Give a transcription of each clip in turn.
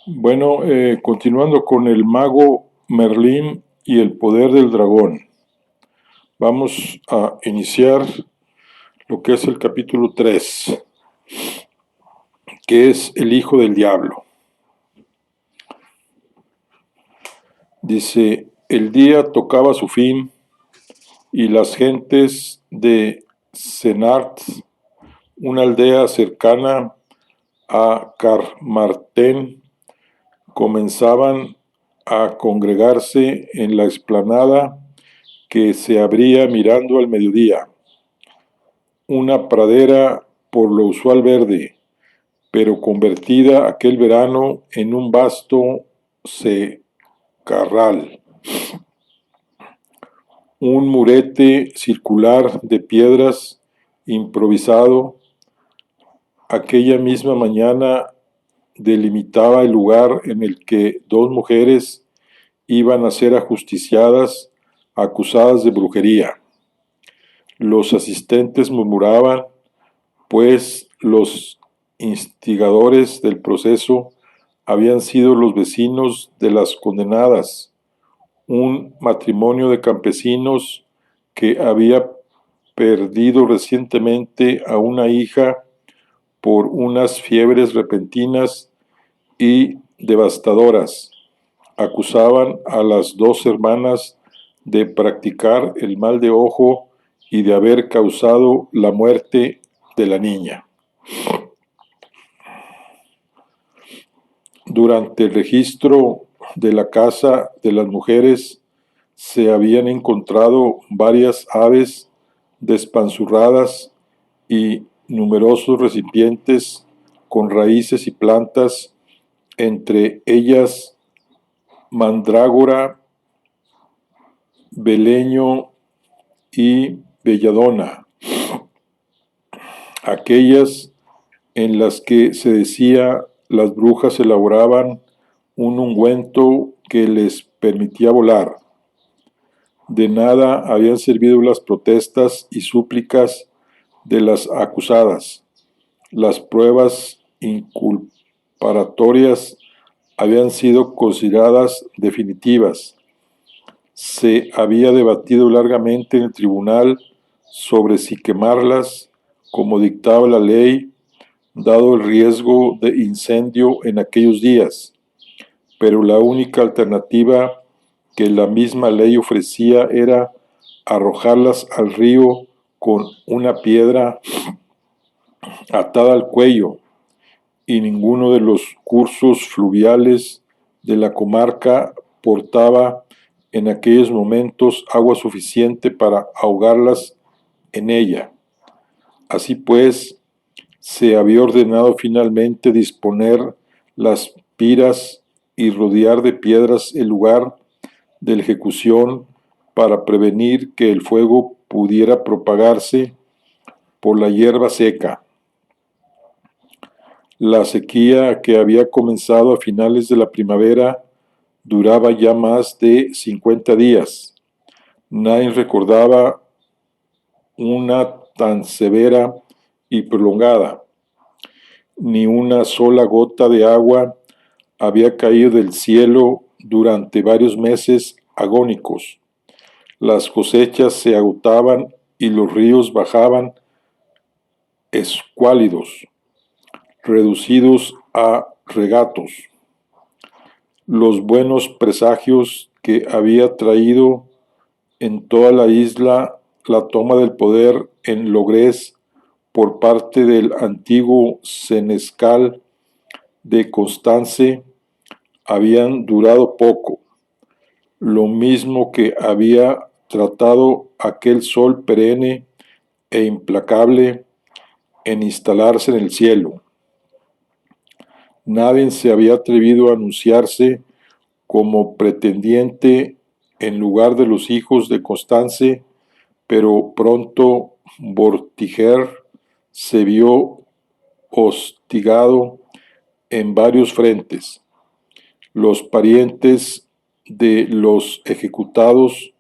Bueno, continuando con el mago Merlín y el poder del dragón, vamos a iniciar lo que es el capítulo 3, que es el hijo del diablo. Dice, el día tocaba su fin y las gentes de Senart, una aldea cercana a Carmartén, comenzaban a congregarse en la explanada que se abría mirando al mediodía, una pradera por lo usual verde, pero convertida aquel verano en un vasto secarral. Un murete circular de piedras improvisado, aquella misma mañana delimitaba el lugar en el que dos mujeres iban a ser ajusticiadas, acusadas de brujería. Los asistentes murmuraban, pues los instigadores del proceso habían sido los vecinos de las condenadas, un matrimonio de campesinos que había perdido recientemente a una hija por unas fiebres repentinas y devastadoras. Acusaban a las dos hermanas de practicar el mal de ojo y de haber causado la muerte de la niña. Durante el registro de la casa de las mujeres se habían encontrado varias aves despanzurradas y numerosos recipientes con raíces y plantas, entre ellas mandrágora, beleño y belladona, aquellas en las que se decía las brujas elaboraban un ungüento que les permitía volar. De nada habían servido las protestas y súplicas de las acusadas. Las pruebas inculpatorias habían sido consideradas definitivas. Se había debatido largamente en el tribunal sobre si quemarlas, como dictaba la ley, dado el riesgo de incendio en aquellos días, pero la única alternativa que la misma ley ofrecía era arrojarlas al río con una piedra atada al cuello, y ninguno de los cursos fluviales de la comarca portaba en aquellos momentos agua suficiente para ahogarlas en ella. Así pues, se había ordenado finalmente disponer las piras y rodear de piedras el lugar de la ejecución para prevenir que el fuego pudiera propagarse por la hierba seca. La sequía, que había comenzado a finales de la primavera, duraba ya más de 50 días. Nadie recordaba una tan severa y prolongada. Ni una sola gota de agua había caído del cielo durante varios meses agónicos. Las cosechas se agotaban y los ríos bajaban escuálidos, reducidos a regatos. Los buenos presagios que había traído en toda la isla la toma del poder en Logrés por parte del antiguo senescal de Constance habían durado poco, lo mismo que había tratado aquel sol perenne e implacable en instalarse en el cielo. Nadie se había atrevido a anunciarse como pretendiente en lugar de los hijos de Constance, pero pronto Vortiger se vio hostigado en varios frentes. Los parientes de los ejecutados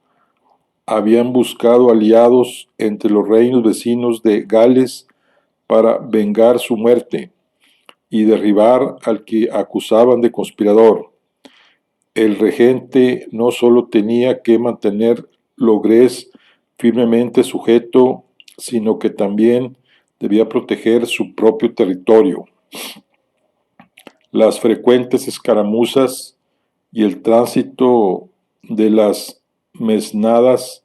habían buscado aliados entre los reinos vecinos de Gales para vengar su muerte, y derribar al que acusaban de conspirador. El regente no solo tenía que mantener Logrés firmemente sujeto, sino que también debía proteger su propio territorio. Las frecuentes escaramuzas y el tránsito de las mesnadas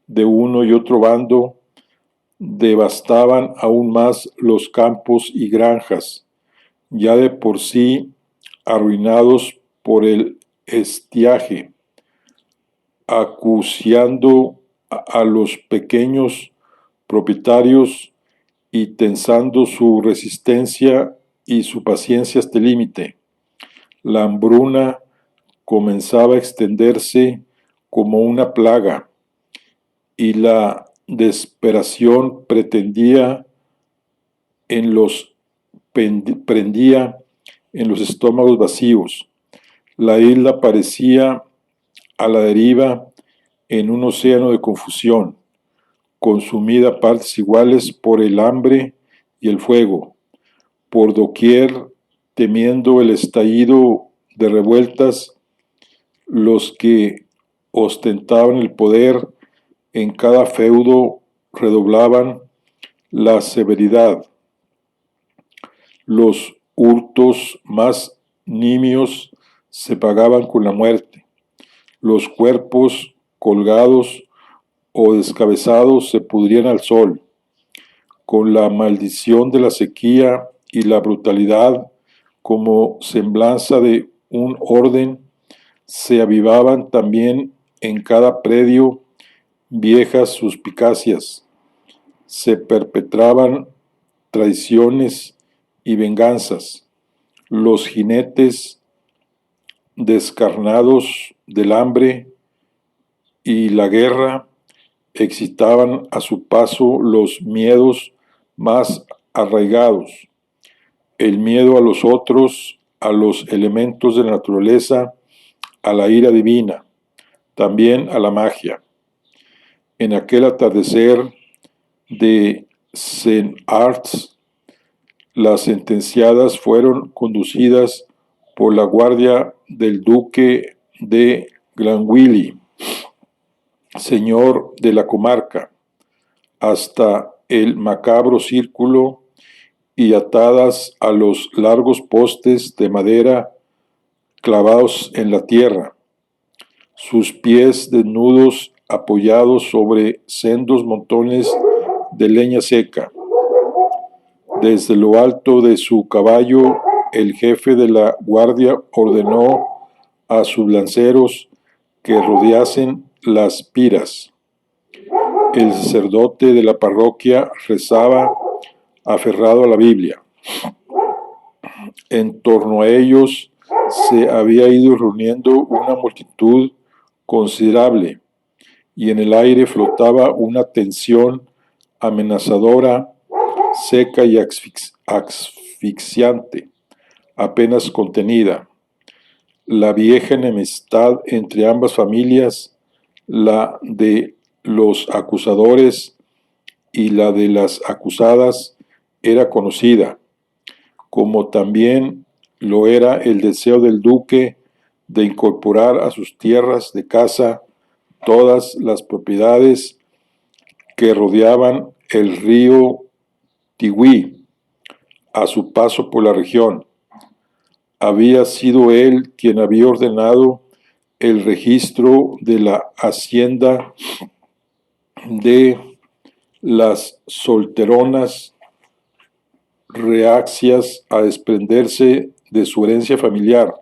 de uno y otro bando devastaban aún más los campos y granjas, ya de por sí arruinados por el estiaje, acuciando a los pequeños propietarios y tensando su resistencia y su paciencia hasta el límite. La hambruna comenzaba a extenderse como una plaga y la desesperación prendía en los estómagos vacíos. La isla parecía a la deriva en un océano de confusión, consumida a partes iguales por el hambre y el fuego, por doquier temiendo el estallido de revueltas, los que ostentaban el poder en cada feudo redoblaban la severidad. Los hurtos más nimios se pagaban con la muerte. Los cuerpos colgados o descabezados se pudrían al sol. Con la maldición de la sequía y la brutalidad como semblanza de un orden, se avivaban también en cada predio viejas suspicacias, se perpetraban traiciones y venganzas. Los jinetes descarnados del hambre y la guerra excitaban a su paso los miedos más arraigados, el miedo a los otros, a los elementos de la naturaleza, a la ira divina, también a la magia. En aquel atardecer de St. Arts, las sentenciadas fueron conducidas por la guardia del duque de Glanwilly, señor de la comarca, hasta el macabro círculo y atadas a los largos postes de madera clavados en la tierra, sus pies desnudos apoyados sobre sendos montones de leña seca. Desde lo alto de su caballo, el jefe de la guardia ordenó a sus lanceros que rodeasen las piras. El sacerdote de la parroquia rezaba aferrado a la Biblia. En torno a ellos se había ido reuniendo una multitud considerable y en el aire flotaba una tensión amenazadora, seca y asfixiante, apenas contenida. La vieja enemistad entre ambas familias, la de los acusadores y la de las acusadas, era conocida, como también lo era el deseo del duque de incorporar a sus tierras de caza todas las propiedades que rodeaban el río Tigüí a su paso por la región. Había sido él quien había ordenado el registro de la hacienda de las solteronas reacias a desprenderse de su herencia familiar.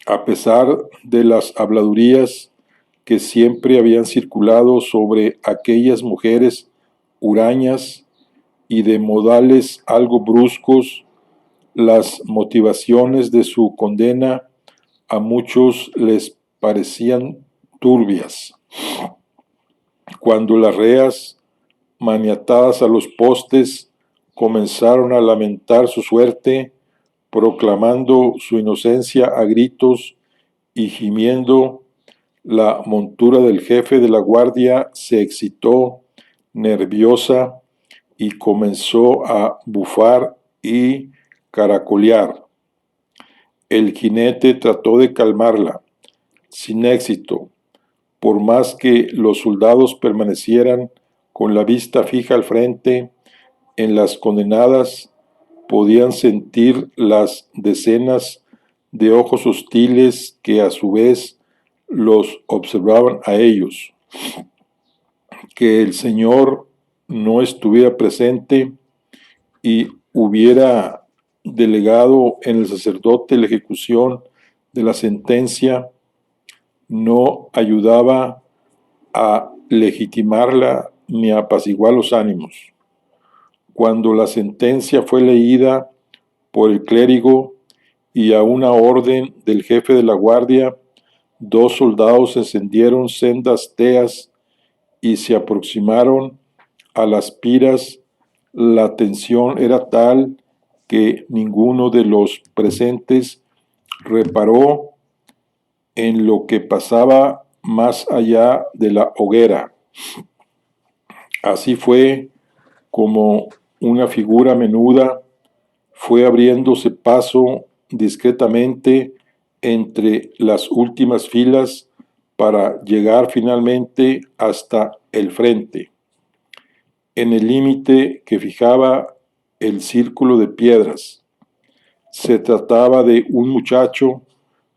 A pesar de las habladurías que siempre habían circulado sobre aquellas mujeres hurañas y de modales algo bruscos, las motivaciones de su condena a muchos les parecían turbias. Cuando las reas, maniatadas a los postes, comenzaron a lamentar su suerte, proclamando su inocencia a gritos y gimiendo, la montura del jefe de la guardia se excitó, nerviosa, y comenzó a bufar y caracolear. El jinete trató de calmarla, sin éxito, por más que los soldados permanecieran con la vista fija al frente. En las condenadas podían sentir las decenas de ojos hostiles que a su vez los observaban a ellos. Que el Señor no estuviera presente y hubiera delegado en el sacerdote la ejecución de la sentencia no ayudaba a legitimarla ni a apaciguar los ánimos. Cuando la sentencia fue leída por el clérigo y a una orden del jefe de la guardia, 2 soldados encendieron sendas teas y se aproximaron a las piras. La tensión era tal que ninguno de los presentes reparó en lo que pasaba más allá de la hoguera. Así fue como una figura menuda fue abriéndose paso discretamente entre las últimas filas para llegar finalmente hasta el frente, en el límite que fijaba el círculo de piedras. Se trataba de un muchacho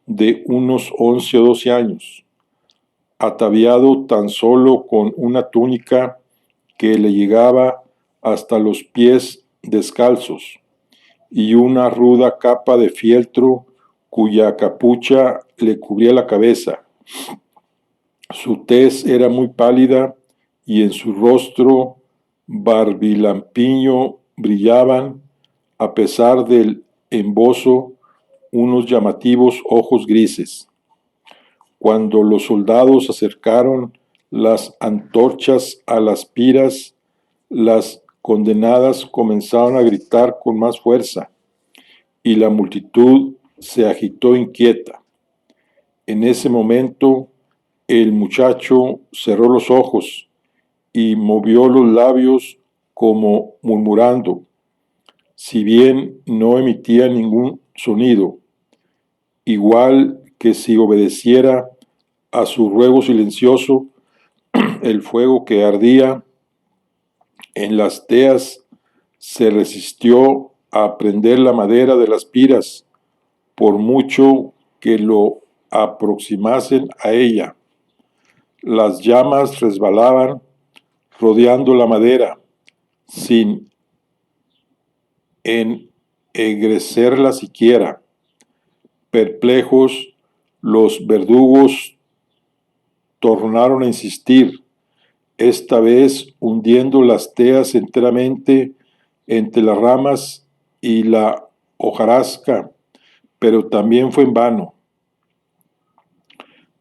de unos 11 o 12 años, ataviado tan solo con una túnica que le llegaba hasta los pies descalzos y una ruda capa de fieltro cuya capucha le cubría la cabeza. Su tez era muy pálida y en su rostro barbilampiño brillaban, a pesar del embozo, unos llamativos ojos grises. Cuando los soldados acercaron las antorchas a las piras, las condenadas comenzaron a gritar con más fuerza y la multitud se agitó inquieta. En ese momento, el muchacho cerró los ojos y movió los labios como murmurando, si bien no emitía ningún sonido, igual que si obedeciera a su ruego silencioso. El fuego que ardía en las teas se resistió a prender la madera de las piras, por mucho que lo aproximasen a ella. Las llamas resbalaban rodeando la madera, sin ennegrecerla siquiera. Perplejos, los verdugos tornaron a insistir, esta vez hundiendo las teas enteramente entre las ramas y la hojarasca, pero también fue en vano.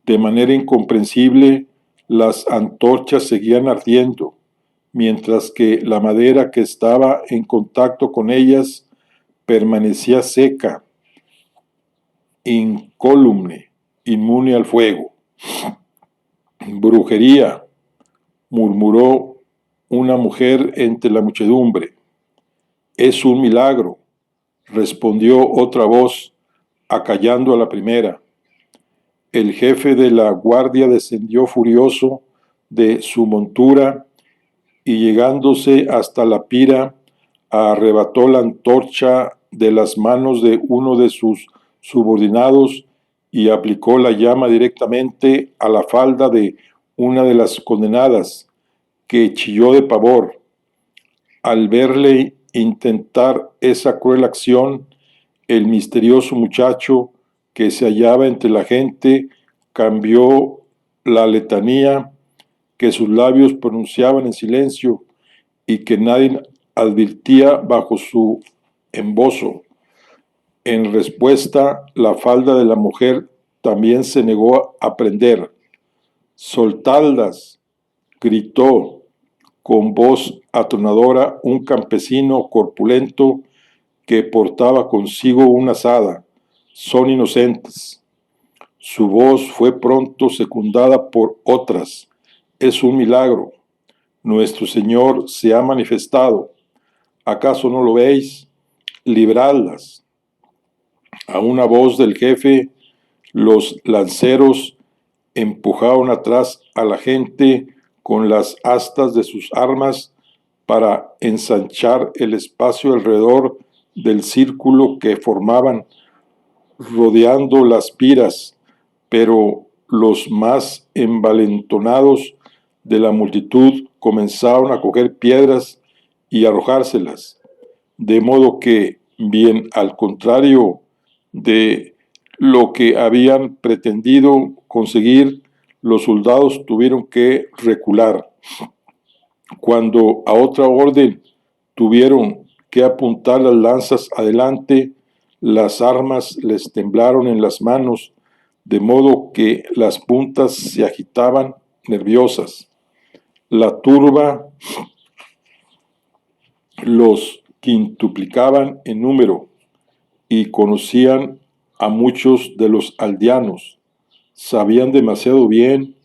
De manera incomprensible, las antorchas seguían ardiendo, mientras que la madera que estaba en contacto con ellas permanecía seca, incólume, inmune al fuego. Brujería, murmuró una mujer entre la muchedumbre. Es un milagro, respondió otra voz, acallando a la primera. El jefe de la guardia descendió furioso de su montura y llegándose hasta la pira, arrebató la antorcha de las manos de uno de sus subordinados y aplicó la llama directamente a la falda de una de las condenadas, que chilló de pavor. Al verle intentar esa cruel acción, el misterioso muchacho que se hallaba entre la gente cambió la letanía que sus labios pronunciaban en silencio y que nadie advertía bajo su embozo. En respuesta, la falda de la mujer también se negó a prender. «Soltadlas», gritó con voz atronadora un campesino corpulento que portaba consigo una azada. «Son inocentes». Su voz fue pronto secundada por otras. «Es un milagro». Nuestro Señor se ha manifestado. ¿Acaso no lo veis? Libradlas. A una voz del jefe, los lanceros empujaron atrás a la gente con las astas de sus armas para ensanchar el espacio alrededor del círculo que formaban, rodeando las piras, pero los más envalentonados de la multitud comenzaron a coger piedras y arrojárselas, de modo que, bien al contrario de lo que habían pretendido conseguir, los soldados tuvieron que recular. Cuando a otra orden tuvieron que apuntar las lanzas adelante, las armas les temblaron en las manos, de modo que las puntas se agitaban nerviosas. La turba los quintuplicaban en número y conocían a muchos de los aldeanos. Sabían demasiado bien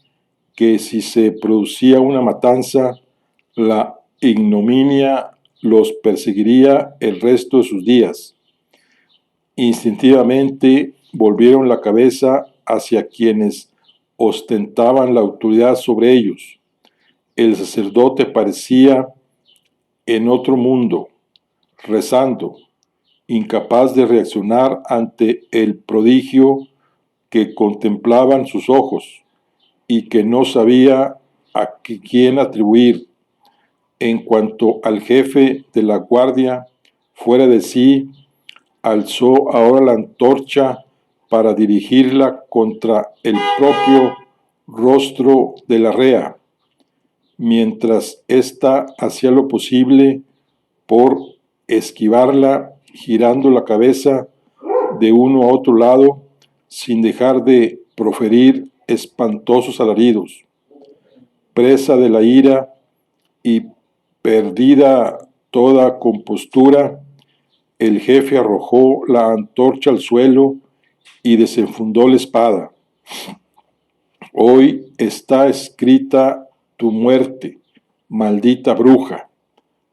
que si se producía una matanza, la ignominia los perseguiría el resto de sus días. Instintivamente volvieron la cabeza hacia quienes ostentaban la autoridad sobre ellos. El sacerdote parecía en otro mundo, rezando, incapaz de reaccionar ante el prodigio que contemplaban sus ojos y que no sabía a quién atribuir. En cuanto al jefe de la guardia, fuera de sí, alzó ahora la antorcha para dirigirla contra el propio rostro de la rea, mientras ésta hacía lo posible por esquivarla, girando la cabeza de uno a otro lado, sin dejar de proferir espantosos alaridos. Presa de la ira y perdida toda compostura, el jefe arrojó la antorcha al suelo y desenfundó la espada. Hoy está escrita tu muerte, maldita bruja,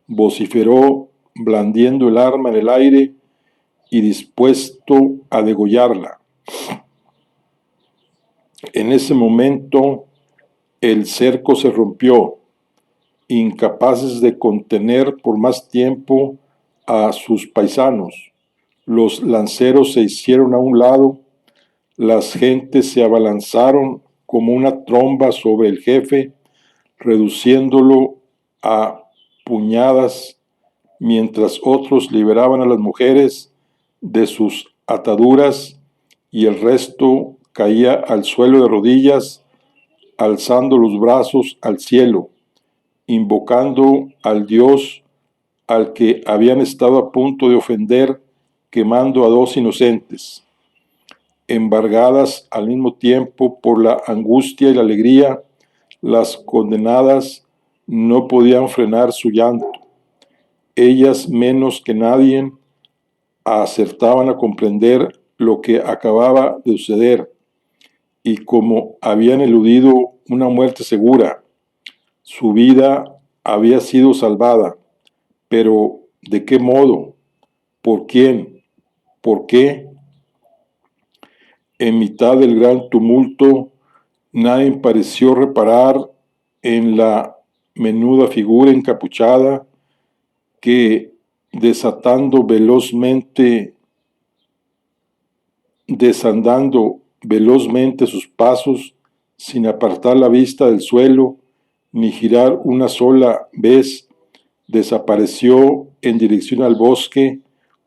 vociferó blandiendo el arma en el aire y dispuesto a degollarla. En ese momento el cerco se rompió, incapaces de contener por más tiempo a sus paisanos. Los lanceros se hicieron a un lado, las gentes se abalanzaron como una tromba sobre el jefe, reduciéndolo a puñadas, mientras otros liberaban a las mujeres de sus ataduras y el resto caía al suelo de rodillas, alzando los brazos al cielo, invocando al Dios al que habían estado a punto de ofender, quemando a dos inocentes. Embargadas al mismo tiempo por la angustia y la alegría, las condenadas no podían frenar su llanto. Ellas menos que nadie acertaban a comprender lo que acababa de suceder, y como habían eludido una muerte segura, su vida había sido salvada. Pero ¿de qué modo? ¿Por quién? ¿Por qué? En mitad del gran tumulto, nadie pareció reparar en la menuda figura encapuchada que, desandando velozmente sus pasos, sin apartar la vista del suelo, ni girar una sola vez, desapareció en dirección al bosque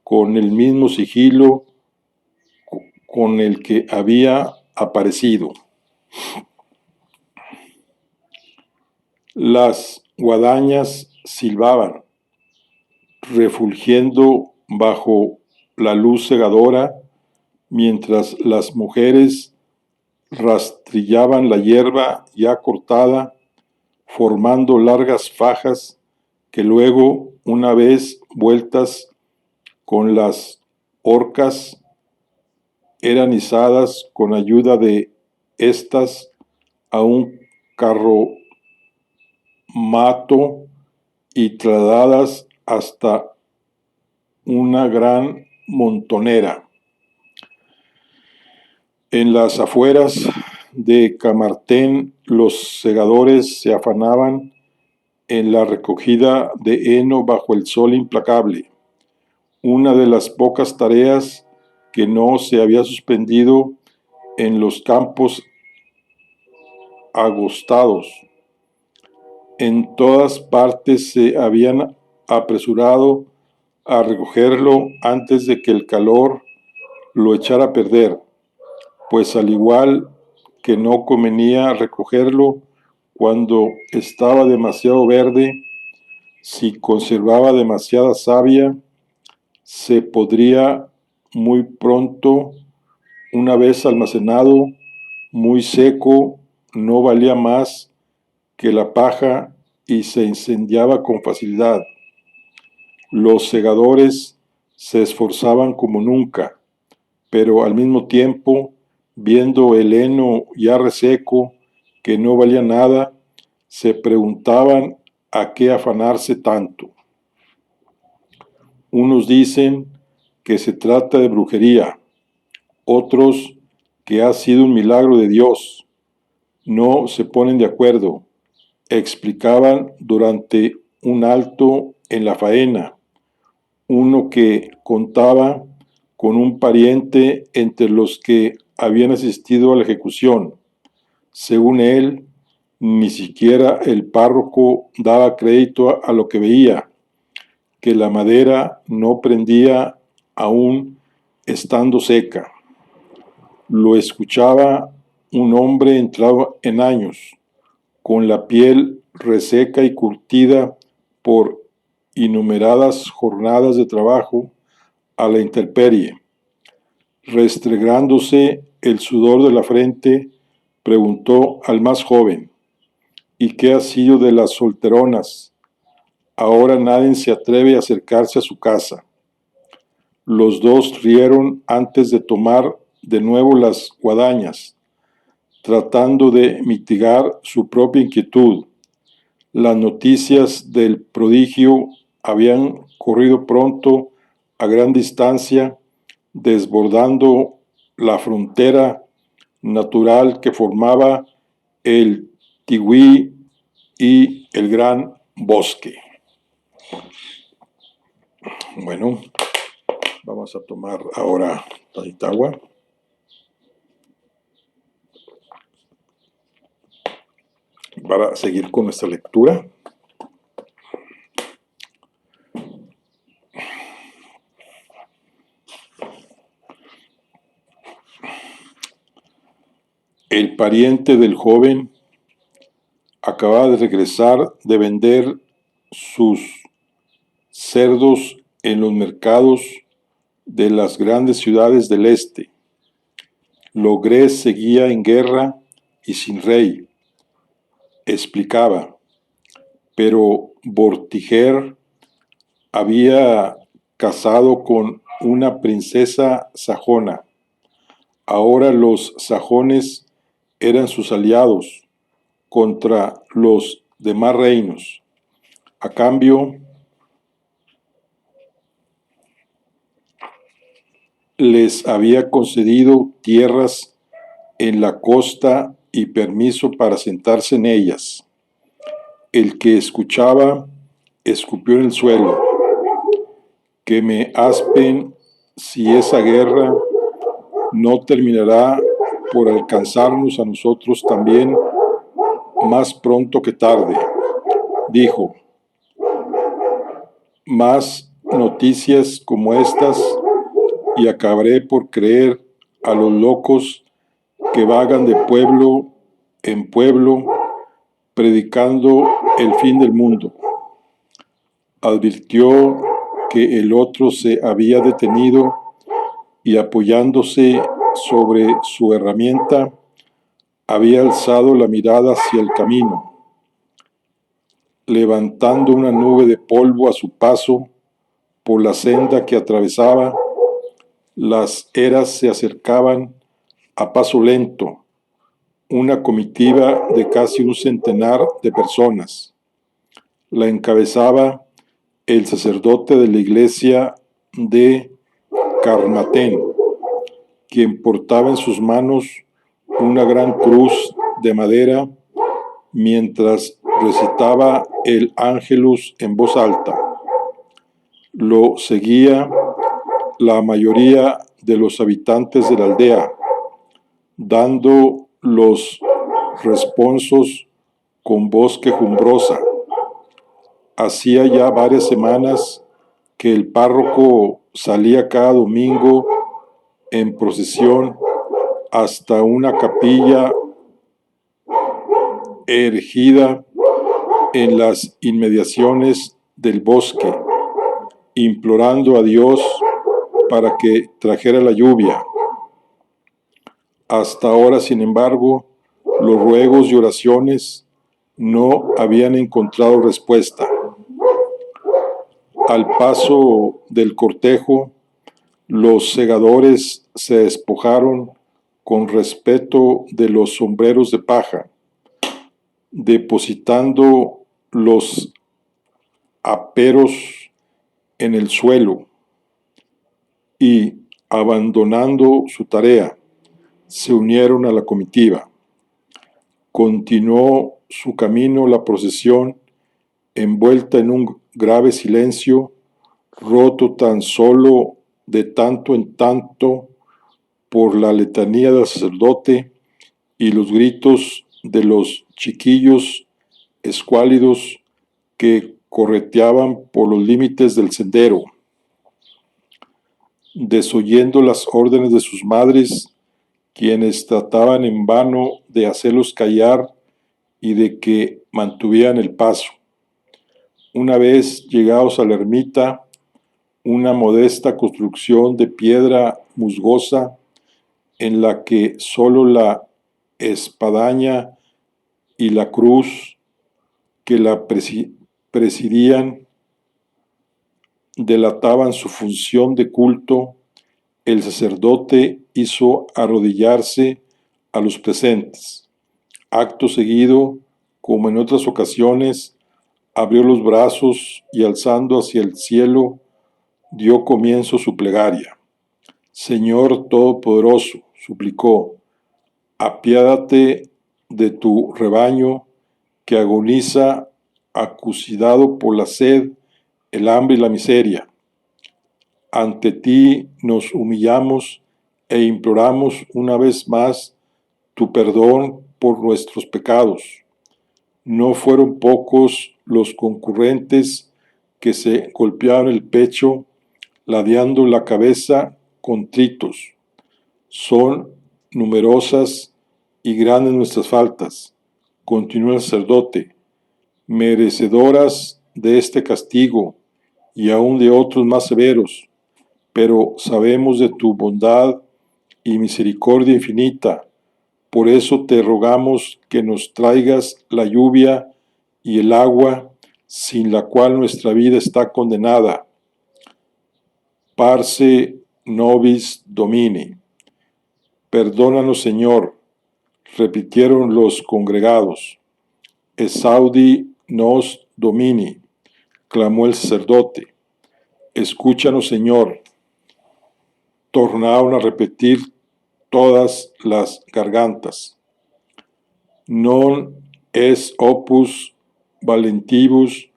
con el mismo sigilo con el que había aparecido. Las guadañas silbaban, refulgiendo bajo la luz cegadora, mientras las mujeres rastrillaban la hierba ya cortada, formando largas fajas que luego, una vez vueltas con las horcas, eran izadas con ayuda de estas a un carro mato y trasladadas hasta una gran montonera. En las afueras de Camartén, los segadores se afanaban en la recogida de heno bajo el sol implacable, una de las pocas tareas que no se había suspendido en los campos agostados. En todas partes se habían apresurado a recogerlo antes de que el calor lo echara a perder, pues al igual que no convenía recogerlo cuando estaba demasiado verde, si conservaba demasiada savia, se podría muy pronto, una vez almacenado, muy seco, no valía más que la paja y se incendiaba con facilidad. Los segadores se esforzaban como nunca, pero al mismo tiempo, viendo el heno ya reseco, que no valía nada, se preguntaban a qué afanarse tanto. Unos dicen que se trata de brujería, otros que ha sido un milagro de Dios. No se ponen de acuerdo, explicaban durante un alto en la faena, uno que contaba con un pariente entre los que habían asistido a la ejecución. Según él, ni siquiera el párroco daba crédito a lo que veía, que la madera no prendía aún estando seca. Lo escuchaba un hombre entrado en años, con la piel reseca y curtida por innumeradas jornadas de trabajo a la intemperie. Restregándose el sudor de la frente, preguntó al más joven: ¿y qué ha sido de las solteronas? Ahora nadie se atreve a acercarse a su casa. Los dos rieron antes de tomar de nuevo las guadañas, tratando de mitigar su propia inquietud. Las noticias del prodigio habían corrido pronto a gran distancia, desbordando la frontera natural que formaba el Tigüí y el Gran Bosque. Bueno, vamos a tomar ahora tantita agua. Para seguir con nuestra lectura. El pariente del joven acababa de regresar de vender sus cerdos en los mercados de las grandes ciudades del este. Logrés seguía en guerra y sin rey, explicaba, pero Vortiger había casado con una princesa sajona. Ahora los sajones eran sus aliados contra los demás reinos. A cambio, les había concedido tierras en la costa y permiso para sentarse en ellas. El que escuchaba escupió en el suelo. Que me aspen si esa guerra no terminará por alcanzarnos a nosotros también más pronto que tarde, dijo. Más noticias como estas y acabaré por creer a los locos que vagan de pueblo en pueblo predicando el fin del mundo. Advirtió que el otro se había detenido y apoyándose sobre su herramienta, había alzado la mirada hacia el camino, levantando una nube de polvo a su paso por la senda que atravesaba. Las eras se acercaban a paso lento, una comitiva de casi un centenar de personas. La encabezaba el sacerdote de la iglesia de Carmatén, quien portaba en sus manos una gran cruz de madera mientras recitaba el Ángelus en voz alta. Lo seguía la mayoría de los habitantes de la aldea, dando los responsos con voz quejumbrosa. Hacía ya varias semanas que el párroco salía cada domingo en procesión hasta una capilla erigida en las inmediaciones del bosque, implorando a Dios para que trajera la lluvia. Hasta ahora, sin embargo, los ruegos y oraciones no habían encontrado respuesta. Al paso del cortejo, los segadores se despojaron con respeto de los sombreros de paja, depositando los aperos en el suelo y, abandonando su tarea, se unieron a la comitiva. Continuó su camino la procesión, envuelta en un grave silencio, roto tan solo de tanto en tanto por la letanía del sacerdote y los gritos de los chiquillos escuálidos que correteaban por los límites del sendero. Desoyendo las órdenes de sus madres, quienes trataban en vano de hacerlos callar y de que mantuvieran el paso. Una vez llegados a la ermita, una modesta construcción de piedra musgosa en la que solo la espadaña y la cruz que la presidían delataban su función de culto, el sacerdote hizo arrodillarse a los presentes. Acto seguido, como en otras ocasiones, abrió los brazos y alzando hacia el cielo, dio comienzo su plegaria. Señor Todopoderoso, suplicó, apiádate de tu rebaño que agoniza acucidado por la sed, el hambre y la miseria. Ante ti nos humillamos e imploramos una vez más tu perdón por nuestros pecados. No fueron pocos los concurrentes que se golpearon el pecho, ladeando la cabeza contritos. Son numerosas y grandes nuestras faltas, continuó el sacerdote, merecedoras de este castigo y aún de otros más severos, pero sabemos de tu bondad y misericordia infinita. Por eso te rogamos que nos traigas la lluvia y el agua, sin la cual nuestra vida está condenada. Parce nobis Domini. Perdónanos, Señor, repitieron los congregados. Esaudi nos Domini, clamó el sacerdote. Escúchanos, Señor. Tornaron a repetir todas las gargantas. Non es opus valentibus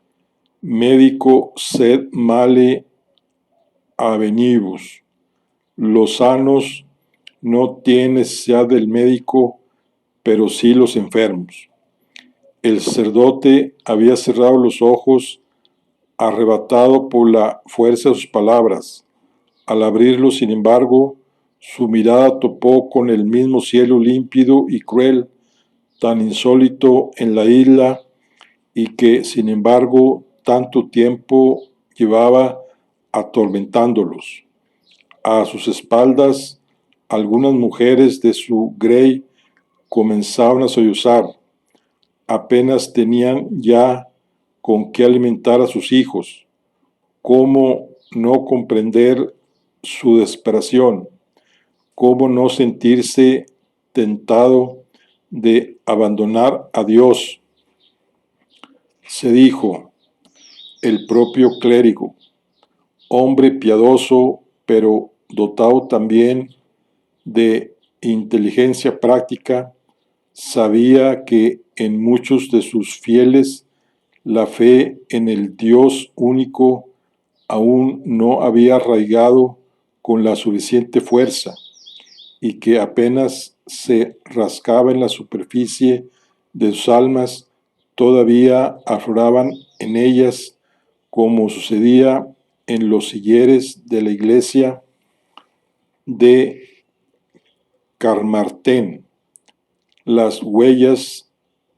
medico sed male avenibus. Los sanos no tienen necesidad del médico, pero sí los enfermos. El sacerdote había cerrado los ojos, arrebatado por la fuerza de sus palabras. Al abrirlos, sin embargo, su mirada topó con el mismo cielo límpido y cruel, tan insólito en la isla y que, sin embargo, tanto tiempo llevaba atormentándolos. A sus espaldas, algunas mujeres de su grey comenzaban a sollozar. Apenas tenían ya con qué alimentar a sus hijos. ¿Cómo no comprender su desesperación? ¿Cómo no sentirse tentado de abandonar a Dios? Se dijo, el propio clérigo, hombre piadoso, pero dotado también de inteligencia práctica, sabía que en muchos de sus fieles la fe en el Dios único aún no había arraigado con la suficiente fuerza y que apenas se rascaba en la superficie de sus almas, todavía afloraban en ellas, como sucedía en los silleres de la iglesia de Carmartén, las huellas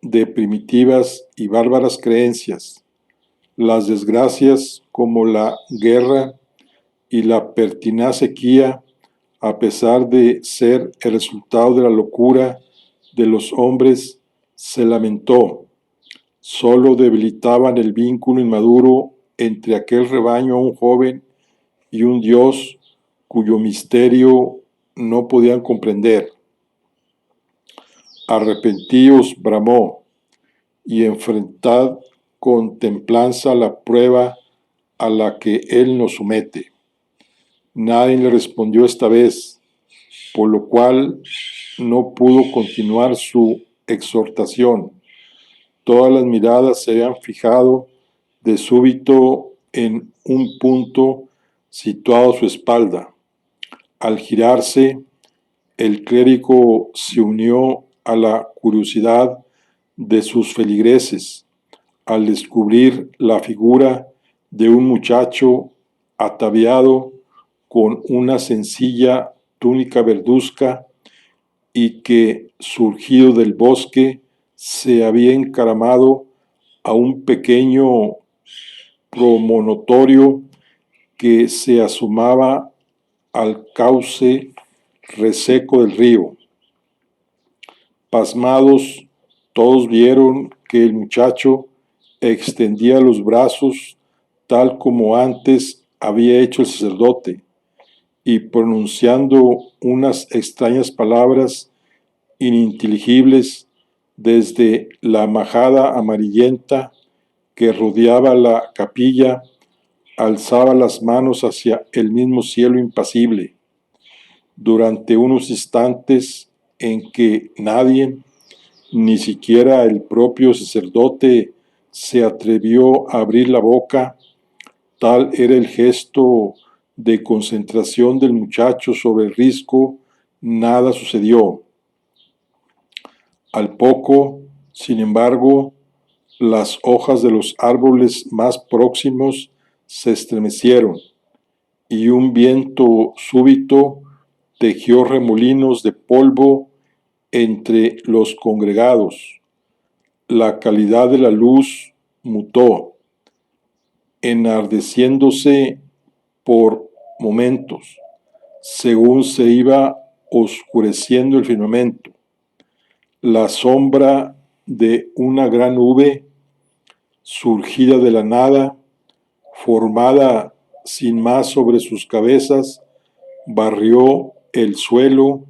de primitivas y bárbaras creencias, las desgracias como la guerra y la pertinaz sequía, a pesar de ser el resultado de la locura de los hombres, se lamentó. Solo debilitaban el vínculo inmaduro entre aquel rebaño aún joven y un Dios cuyo misterio no podían comprender. Arrepentíos, bramó, y enfrentad con templanza la prueba a la que él nos somete. Nadie le respondió esta vez, por lo cual no pudo continuar su exhortación. Todas las miradas se habían fijado de súbito en un punto situado a su espalda. Al girarse, el clérigo se unió a la curiosidad de sus feligreses al descubrir la figura de un muchacho ataviado con una sencilla túnica verduzca y que, surgido del bosque, se había encaramado a un pequeño promontorio que se asomaba al cauce reseco del río. Pasmados, todos vieron que el muchacho extendía los brazos tal como antes había hecho el sacerdote, y pronunciando unas extrañas palabras ininteligibles desde la majada amarillenta que rodeaba la capilla, alzaba las manos hacia el mismo cielo impasible. Durante unos instantes en que nadie, ni siquiera el propio sacerdote, se atrevió a abrir la boca, tal era el gesto de concentración del muchacho sobre el risco, nada sucedió. Al poco, sin embargo, las hojas de los árboles más próximos se estremecieron y un viento súbito tejió remolinos de polvo entre los congregados. La calidad de la luz mutó, enardeciéndose por momentos, según se iba oscureciendo el firmamento. La sombra de una gran nube, surgida de la nada, formada sin más sobre sus cabezas, barrió el suelo,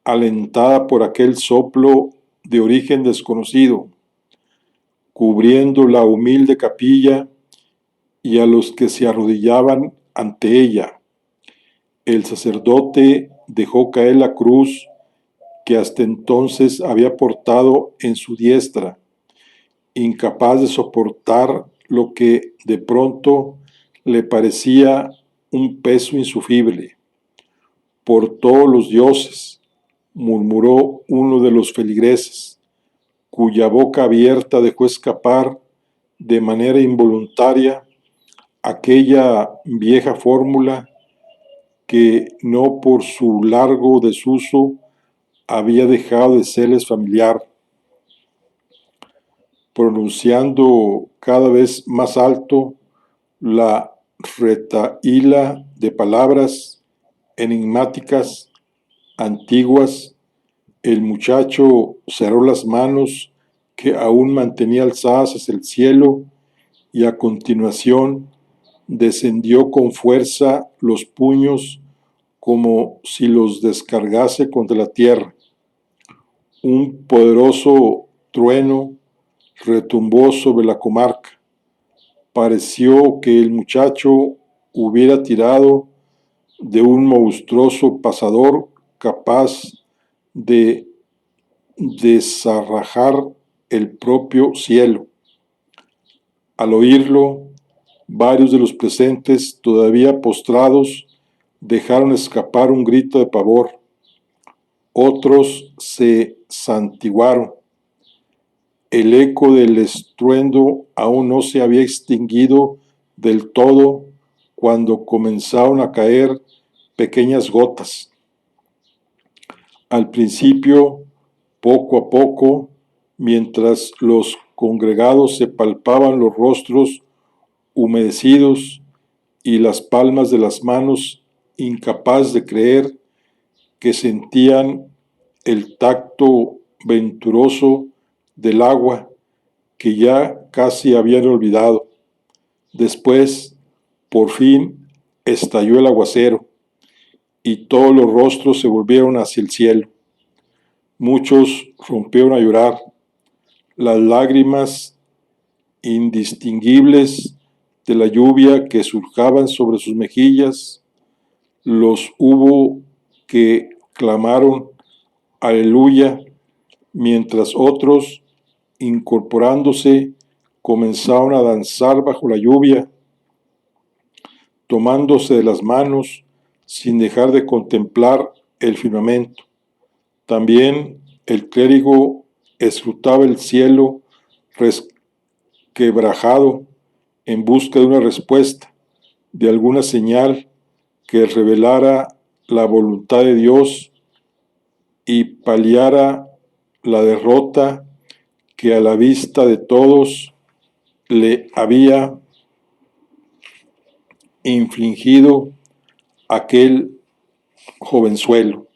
alentada por aquel soplo de origen desconocido, cubriendo la humilde capilla y a los que se arrodillaban ante ella. El sacerdote dejó caer la cruz que hasta entonces había portado en su diestra, incapaz de soportar lo que de pronto le parecía un peso insufrible. Por todos los dioses, murmuró uno de los feligreses, cuya boca abierta dejó escapar de manera involuntaria aquella vieja fórmula que no por su largo desuso había dejado de serles familiar. Pronunciando cada vez más alto la retahíla de palabras enigmáticas, antiguas, el muchacho cerró las manos que aún mantenía alzadas hacia el cielo y a continuación descendió con fuerza los puños como si los descargase contra la tierra. Un poderoso trueno retumbó sobre la comarca. Pareció que el muchacho hubiera tirado de un monstruoso pasador capaz de desarrajar el propio cielo. Al oírlo, varios de los presentes, todavía postrados, dejaron escapar un grito de pavor. Otros se santiguaron. El eco del estruendo aún no se había extinguido del todo cuando comenzaron a caer pequeñas gotas. Al principio, poco a poco, mientras los congregados se palpaban los rostros humedecidos y las palmas de las manos, incapaz de creer que sentían el tacto venturoso del agua que ya casi habían olvidado. Después, por fin, estalló el aguacero y todos los rostros se volvieron hacia el cielo. Muchos rompieron a llorar. Las lágrimas indistinguibles de la lluvia que surcaban sobre sus mejillas, los hubo que clamaron aleluya, mientras otros, incorporándose, comenzaron a danzar bajo la lluvia, tomándose de las manos sin dejar de contemplar el firmamento. También el clérigo escrutaba el cielo resquebrajado en busca de una respuesta, de alguna señal que revelara la voluntad de Dios y paliara la derrota que a la vista de todos le había infligido aquel jovenzuelo.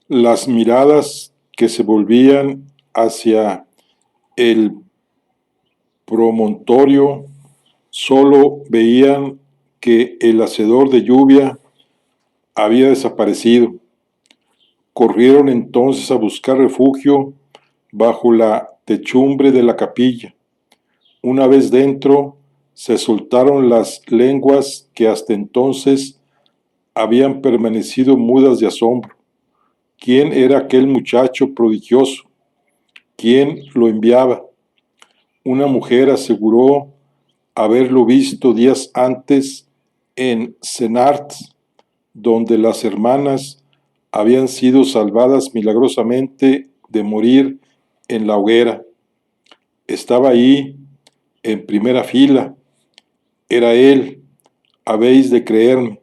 Las miradas que se volvían hacia el promontorio solo veían que el hacedor de lluvia había desaparecido. Corrieron entonces a buscar refugio bajo la techumbre de la capilla. Una vez dentro, se soltaron las lenguas que hasta entonces habían permanecido mudas de asombro. ¿Quién era aquel muchacho prodigioso? ¿Quién lo enviaba? Una mujer aseguró haberlo visto días antes en Senart, donde las hermanas habían sido salvadas milagrosamente de morir en la hoguera. Estaba ahí, en primera fila. Era él, habéis de creerme,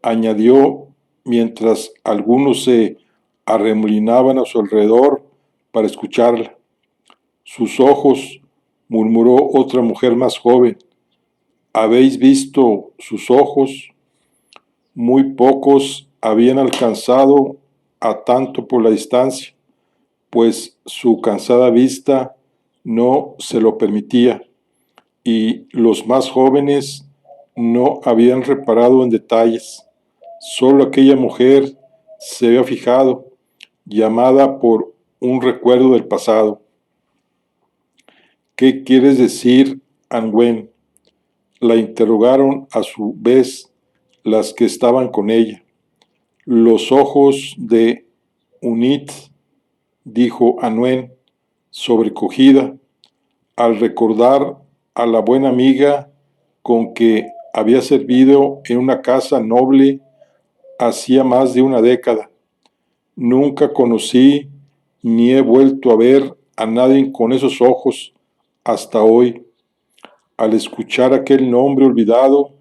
añadió mientras algunos se arremolinaban a su alrededor para escucharla. Sus ojos, murmuró otra mujer más joven. ¿Habéis visto sus ojos? Muy pocos habían alcanzado a tanto por la distancia, pues su cansada vista no se lo permitía, y los más jóvenes no habían reparado en detalles. Solo aquella mujer se había fijado, llamada por un recuerdo del pasado. ¿Qué quieres decir, Anwen? La interrogaron a su vez las que estaban con ella. Los ojos de Unit, dijo Anwen, sobrecogida, al recordar a la buena amiga con que había servido en una casa noble hacía más de una década. Nunca conocí ni he vuelto a ver a nadie con esos ojos hasta hoy. Al escuchar aquel nombre olvidado,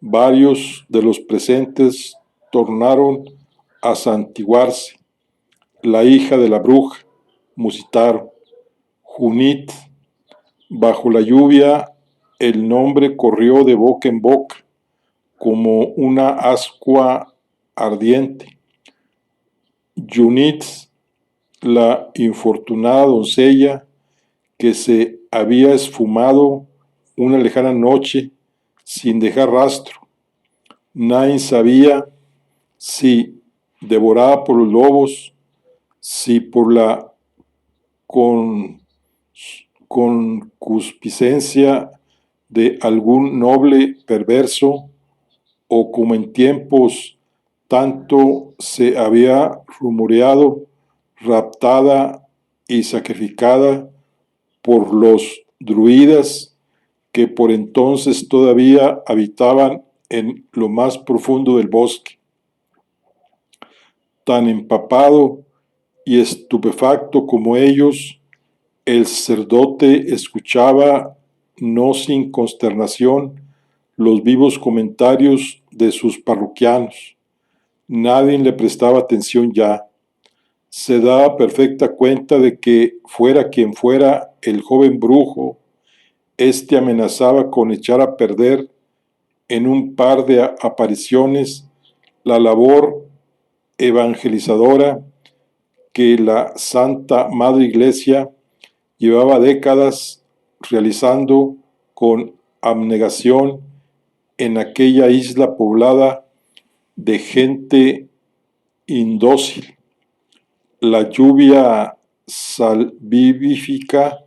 varios de los presentes tornaron a santiguarse. La hija de la bruja, musitaron. Junit, Bajo la lluvia, el nombre corrió de boca en boca, como una ascua ardiente. Yunitz, la infortunada doncella que se había esfumado una lejana noche sin dejar rastro. Nadie sabía si devorada por los lobos, si por la concupiscencia de algún noble perverso, o como en tiempos tanto se había rumoreado, raptada y sacrificada por los druidas que por entonces todavía habitaban en lo más profundo del bosque. Tan empapado y estupefacto como ellos, el sacerdote escuchaba, no sin consternación, los vivos comentarios de sus parroquianos. Nadie le prestaba atención ya. Se daba perfecta cuenta de que, fuera quien fuera el joven brujo, éste amenazaba con echar a perder en un par de apariciones la labor evangelizadora que la Santa Madre Iglesia llevaba décadas realizando con abnegación en aquella isla poblada de gente indócil. La lluvia salvífica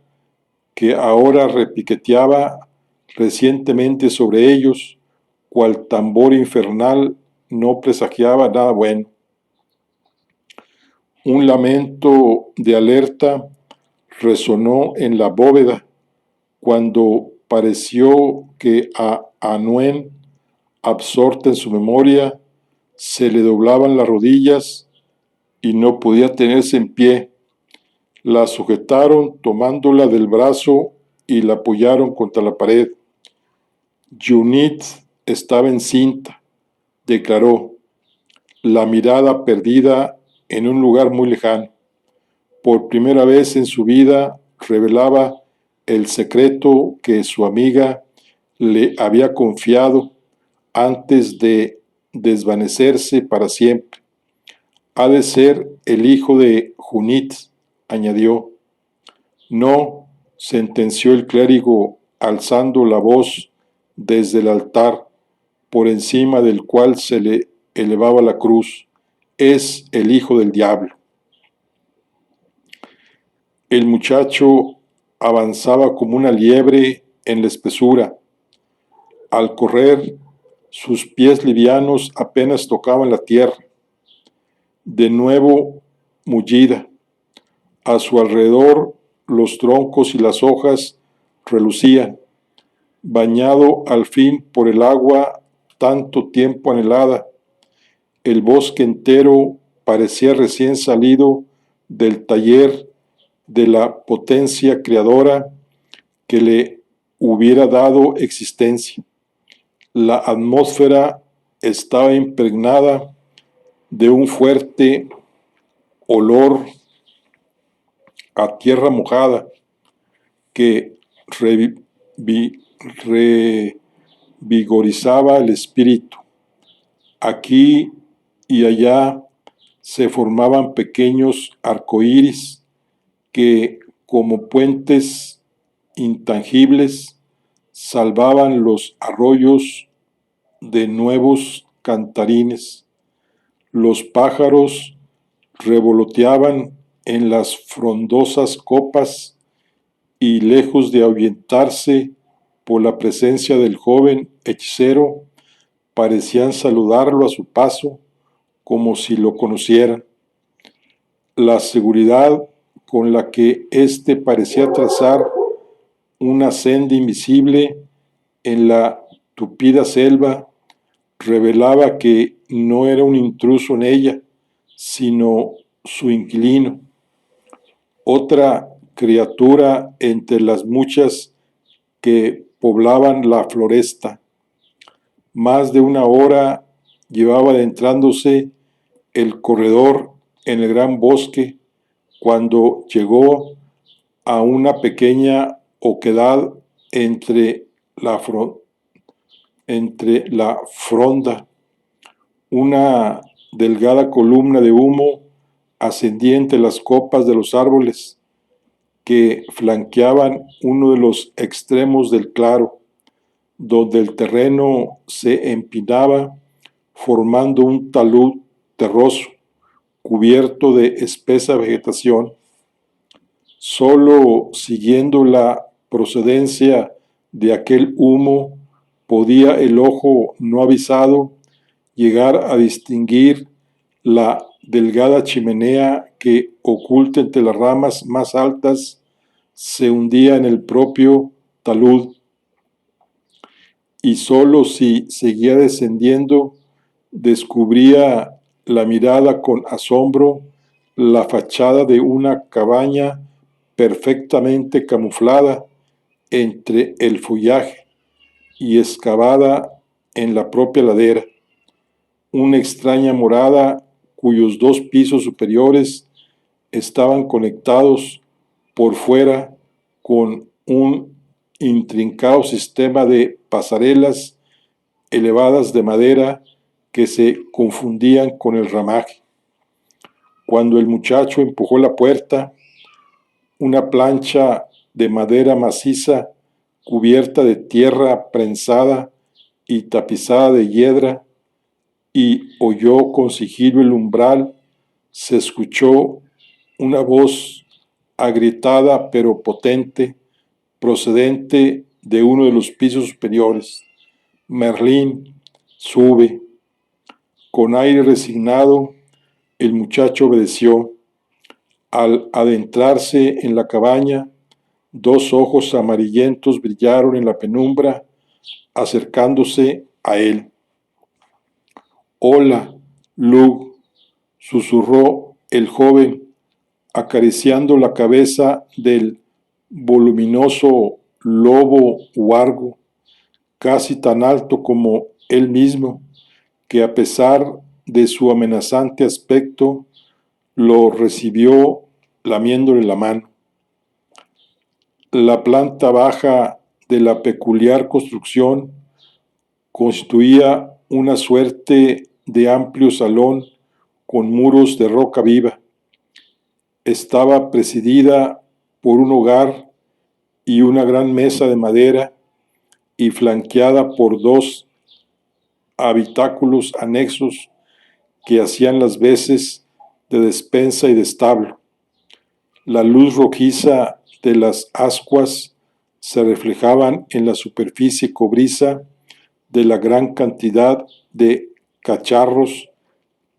que ahora repiqueteaba recientemente sobre ellos, cual tambor infernal, no presagiaba nada bueno. Un lamento de alerta resonó en la bóveda cuando pareció que a Anuen, absorta en su memoria, se le doblaban las rodillas y no podía tenerse en pie. La sujetaron tomándola del brazo y la apoyaron contra la pared. Junit estaba encinta, declaró, la mirada perdida en un lugar muy lejano. Por primera vez en su vida revelaba el secreto que su amiga le había confiado antes de desvanecerse para siempre. Ha de ser el hijo de Junit, añadió. No, sentenció el clérigo, alzando la voz desde el altar, por encima del cual se le elevaba la cruz. Es el hijo del diablo. El muchacho avanzaba como una liebre en la espesura. Al correr, sus pies livianos apenas tocaban la tierra. De nuevo, mullida. A su alrededor, los troncos y las hojas relucían, bañado al fin por el agua tanto tiempo anhelada. El bosque entero parecía recién salido del taller de la potencia creadora que le hubiera dado existencia. La atmósfera estaba impregnada de un fuerte olor a tierra mojada que revigorizaba el espíritu. Aquí y allá se formaban pequeños arcoíris que, como puentes intangibles, salvaban los arroyos de nuevos cantarines. Los pájaros revoloteaban en las frondosas copas y, lejos de ahuyentarse por la presencia del joven hechicero, parecían saludarlo a su paso como si lo conocieran. La seguridad con la que éste parecía trazar una senda invisible en la tupida selva revelaba que no era un intruso en ella, sino su inquilino, otra criatura entre las muchas que poblaban la floresta. Más de una hora llevaba adentrándose el corredor en el gran bosque cuando llegó a una pequeña oquedad entre la fronda. Una delgada columna de humo ascendía entre las copas de los árboles que flanqueaban uno de los extremos del claro, donde el terreno se empinaba formando un talud terroso cubierto de espesa vegetación. Solo siguiendo la procedencia de aquel humo podía el ojo no avisado llegar a distinguir la delgada chimenea que, oculta entre las ramas más altas, se hundía en el propio talud, y solo si seguía descendiendo descubría la mirada con asombro la fachada de una cabaña perfectamente camuflada entre el follaje y excavada en la propia ladera. Una extraña morada cuyos dos pisos superiores estaban conectados por fuera con un intrincado sistema de pasarelas elevadas de madera que se confundían con el ramaje. Cuando el muchacho empujó la puerta, una plancha de madera maciza cubierta de tierra prensada y tapizada de hiedra, y oyó con sigilo el umbral, se escuchó una voz agrietada pero potente, procedente de uno de los pisos superiores. Merlín, sube. Con aire resignado, el muchacho obedeció. Al adentrarse en la cabaña, dos ojos amarillentos brillaron en la penumbra, acercándose a él. «Hola, Lug», susurró el joven, acariciando la cabeza del voluminoso lobo huargo, casi tan alto como él mismo, que a pesar de su amenazante aspecto, lo recibió lamiéndole la mano. La planta baja de la peculiar construcción constituía una suerte de amplio salón con muros de roca viva. Estaba presidida por un hogar y una gran mesa de madera y flanqueada por dos habitáculos anexos que hacían las veces de despensa y de establo. La luz rojiza de las ascuas se reflejaban en la superficie cobriza de la gran cantidad de cacharros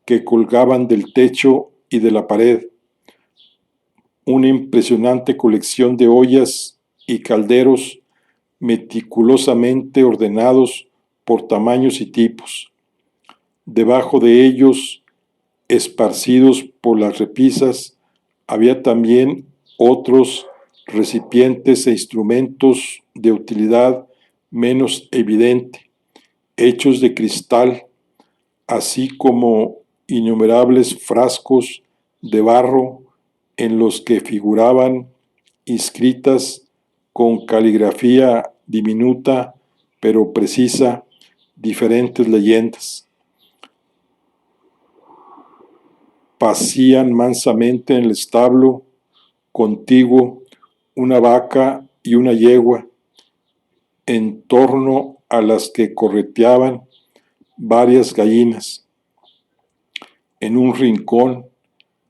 que colgaban del techo y de la pared. Una impresionante colección de ollas y calderos meticulosamente ordenados por tamaños y tipos. Debajo de ellos, esparcidos por las repisas, había también otros recipientes e instrumentos de utilidad menos evidente, hechos de cristal, así como innumerables frascos de barro en los que figuraban inscritas con caligrafía diminuta pero precisa diferentes leyendas. Pacían mansamente en el establo contiguo una vaca y una yegua, en torno a las que correteaban varias gallinas. En un rincón,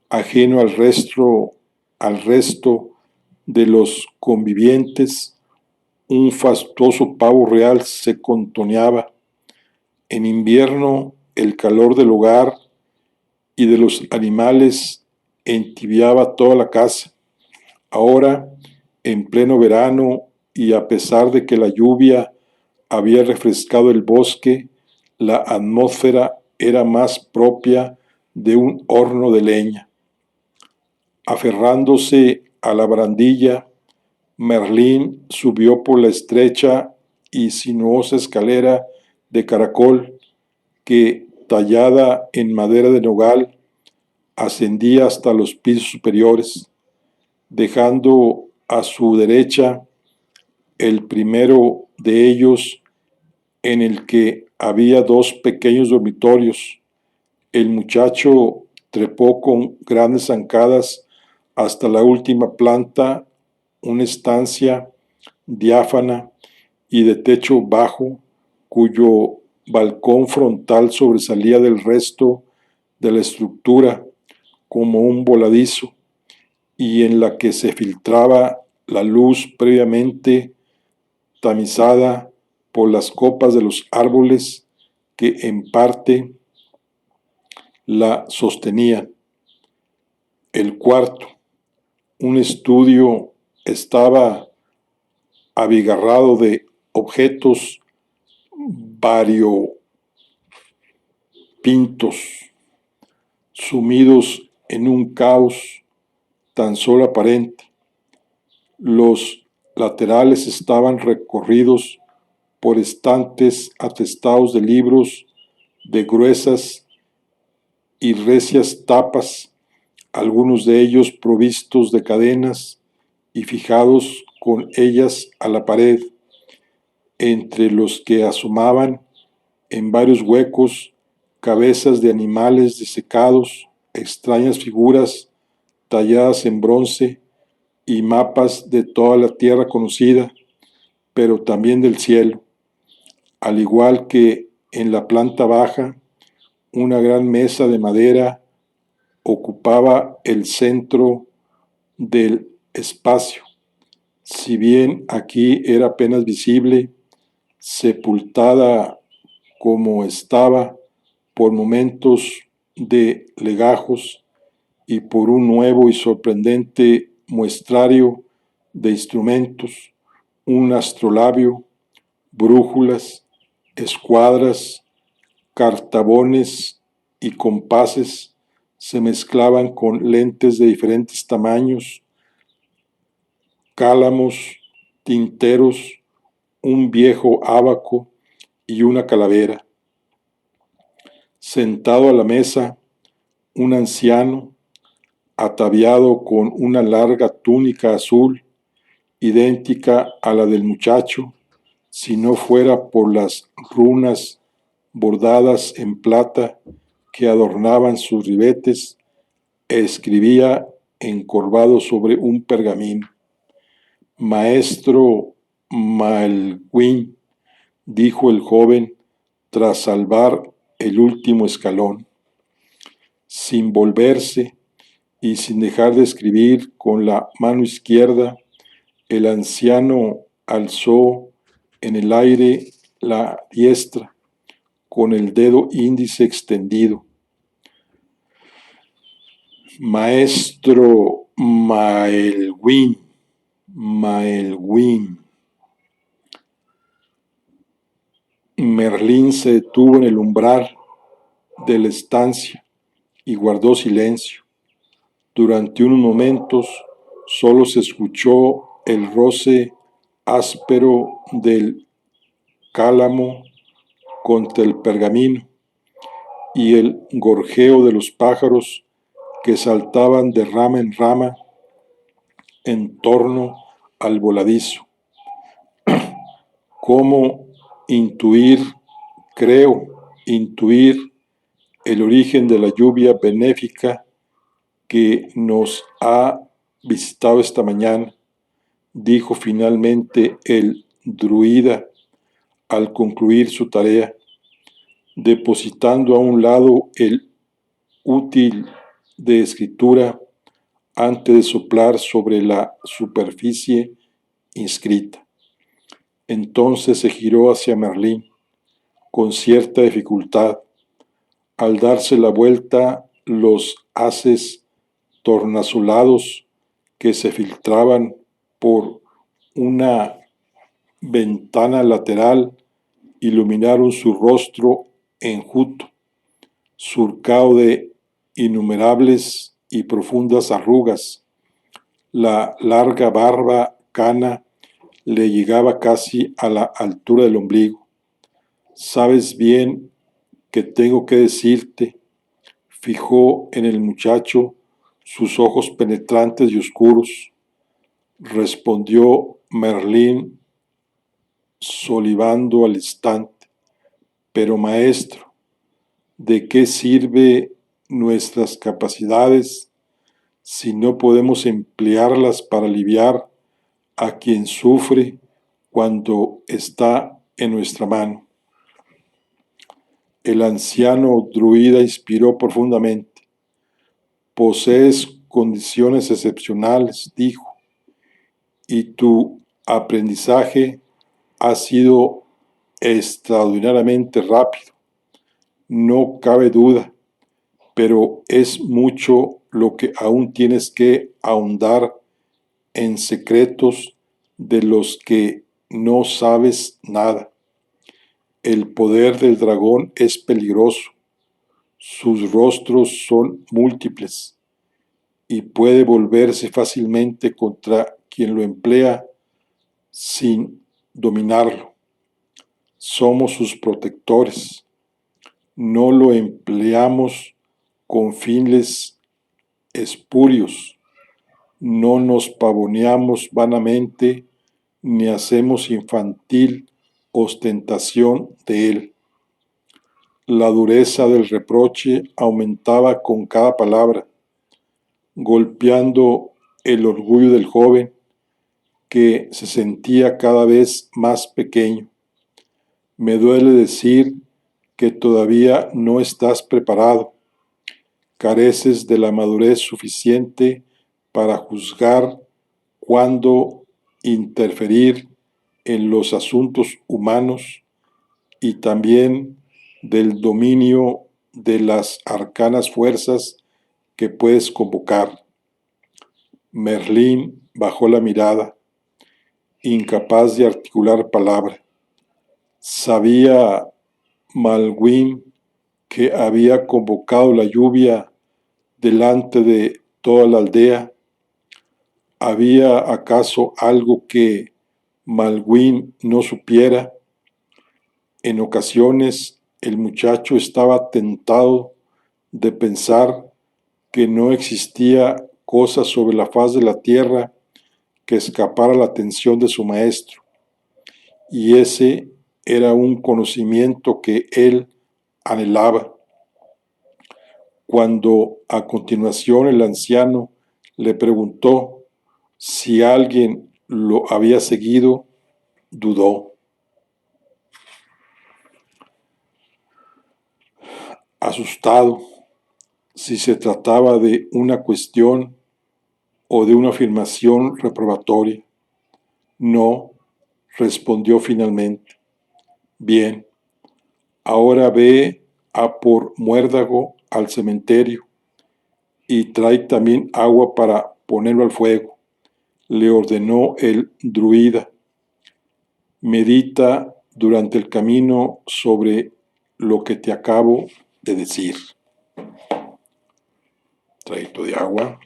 ajeno al resto de los convivientes, un fastuoso pavo real se contoneaba. En invierno, el calor del hogar y de los animales entibiaba toda la casa. Ahora, en pleno verano, y a pesar de que la lluvia había refrescado el bosque, la atmósfera era más propia de un horno de leña. Aferrándose a la barandilla, Merlín subió por la estrecha y sinuosa escalera de caracol que, tallada en madera de nogal, ascendía hasta los pisos superiores, dejando a su derecha el primero de ellos, en el que había dos pequeños dormitorios. El muchacho trepó con grandes zancadas hasta la última planta, una estancia diáfana y de techo bajo, cuyo balcón frontal sobresalía del resto de la estructura como un voladizo, y en la que se filtraba la luz previamente tamizada por las copas de los árboles que en parte la sostenían. El cuarto, un estudio, estaba abigarrado de objetos variopintos, sumidos en un caos tan solo aparente. Los laterales estaban recorridos por estantes atestados de libros de gruesas y recias tapas, algunos de ellos provistos de cadenas y fijados con ellas a la pared, entre los que asomaban en varios huecos cabezas de animales disecados, extrañas figuras talladas en bronce y mapas de toda la tierra conocida, pero también del cielo. Al igual que en la planta baja, una gran mesa de madera ocupaba el centro del espacio. Si bien aquí era apenas visible, sepultada como estaba por momentos de legajos y por un nuevo y sorprendente muestrario de instrumentos, un astrolabio, brújulas, escuadras, cartabones y compases se mezclaban con lentes de diferentes tamaños, cálamos, tinteros, un viejo ábaco y una calavera. Sentado a la mesa, un anciano, ataviado con una larga túnica azul, idéntica a la del muchacho, si no fuera por las runas bordadas en plata que adornaban sus ribetes, escribía encorvado sobre un pergamino. Maestro Maelwyn, dijo el joven tras salvar el último escalón. Sin volverse y sin dejar de escribir con la mano izquierda, el anciano alzó en el aire la diestra con el dedo índice extendido. Maestro Maelwyn, Maelwyn. Merlín se detuvo en el umbral de la estancia y guardó silencio. Durante unos momentos solo se escuchó el roce áspero del cálamo contra el pergamino y el gorjeo de los pájaros que saltaban de rama en rama en torno al voladizo. ¿Cómo intuir, creo, intuir el origen de la lluvia benéfica que nos ha visitado esta mañana? Dijo finalmente el druida al concluir su tarea, depositando a un lado el útil de escritura antes de soplar sobre la superficie inscrita. Entonces se giró hacia Merlín con cierta dificultad. Al darse la vuelta, los haces tornasolados que se filtraban por una ventana lateral iluminaron su rostro enjuto, surcado de innumerables y profundas arrugas. La larga barba cana le llegaba casi a la altura del ombligo. Sabes bien que tengo que decirte, fijó en el muchacho sus ojos penetrantes y oscuros. Respondió Merlín solivando al instante. Pero maestro, ¿de qué sirve nuestras capacidades si no podemos emplearlas para aliviar a quien sufre cuando está en nuestra mano? El anciano druida inspiró profundamente. Posees condiciones excepcionales, dijo, y tu aprendizaje ha sido extraordinariamente rápido. No cabe duda, pero es mucho lo que aún tienes que ahondar en secretos de los que no sabes nada. El poder del dragón es peligroso. Sus rostros son múltiples y puede volverse fácilmente contra quien lo emplea sin dominarlo. Somos sus protectores. No lo empleamos con fines espurios. No nos pavoneamos vanamente ni hacemos infantil ostentación de él. La dureza del reproche aumentaba con cada palabra, golpeando el orgullo del joven, que se sentía cada vez más pequeño. Me duele decir que todavía no estás preparado. Careces de la madurez suficiente para juzgar cuándo interferir en los asuntos humanos y también del dominio de las arcanas fuerzas que puedes convocar. Merlín bajó la mirada, incapaz de articular palabra. ¿Sabía Malwyn que había convocado la lluvia delante de toda la aldea? ¿Había acaso algo que Malwyn no supiera? En ocasiones el muchacho estaba tentado de pensar que no existía cosa sobre la faz de la tierra que escapara a la atención de su maestro, y ese era un conocimiento que él anhelaba. Cuando a continuación el anciano le preguntó si alguien lo había seguido, dudó. Asustado, si se trataba de una cuestión o de una afirmación reprobatoria. No, respondió finalmente. Bien, ahora ve a por muérdago al cementerio y trae también agua para ponerlo al fuego, le ordenó el druida. Medita durante el camino sobre lo que te acabo de decir. Traguito de agua.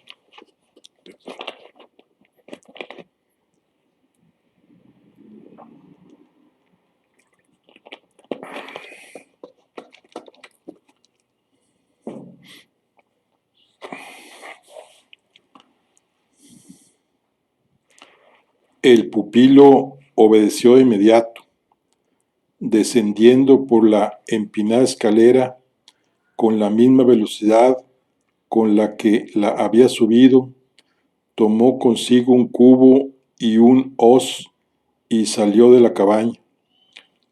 El pupilo obedeció de inmediato, descendiendo por la empinada escalera con la misma velocidad con la que la había subido. Tomó consigo un cubo y un hoz y salió de la cabaña,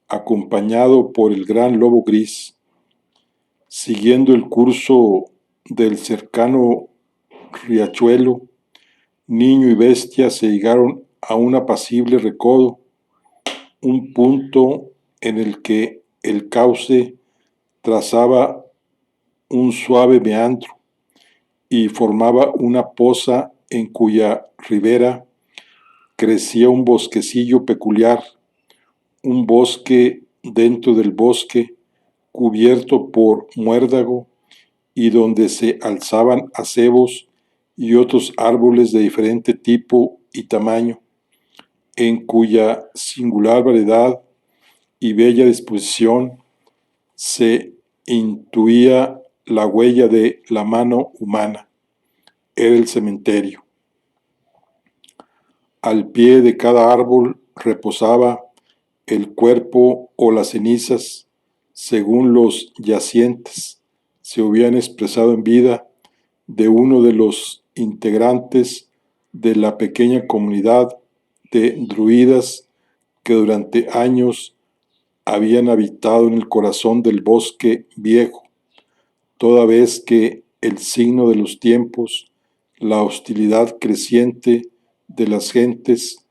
acompañado por el gran lobo gris. Siguiendo el curso del cercano riachuelo, niño y bestia se llegaron a un apacible recodo, un punto en el que el cauce trazaba un suave meandro y formaba una poza en cuya ribera crecía un bosquecillo peculiar, un bosque dentro del bosque, cubierto por muérdago y donde se alzaban acebos y otros árboles de diferente tipo y tamaño, en cuya singular variedad y bella disposición se intuía la huella de la mano humana. Era el cementerio. Al pie de cada árbol reposaba, el cuerpo o las cenizas, según los yacientes, se hubieran expresado en vida de uno de los integrantes de la pequeña comunidad de druidas que durante años habían habitado en el corazón del bosque viejo, toda vez que el signo de los tiempos, la hostilidad creciente de las gentes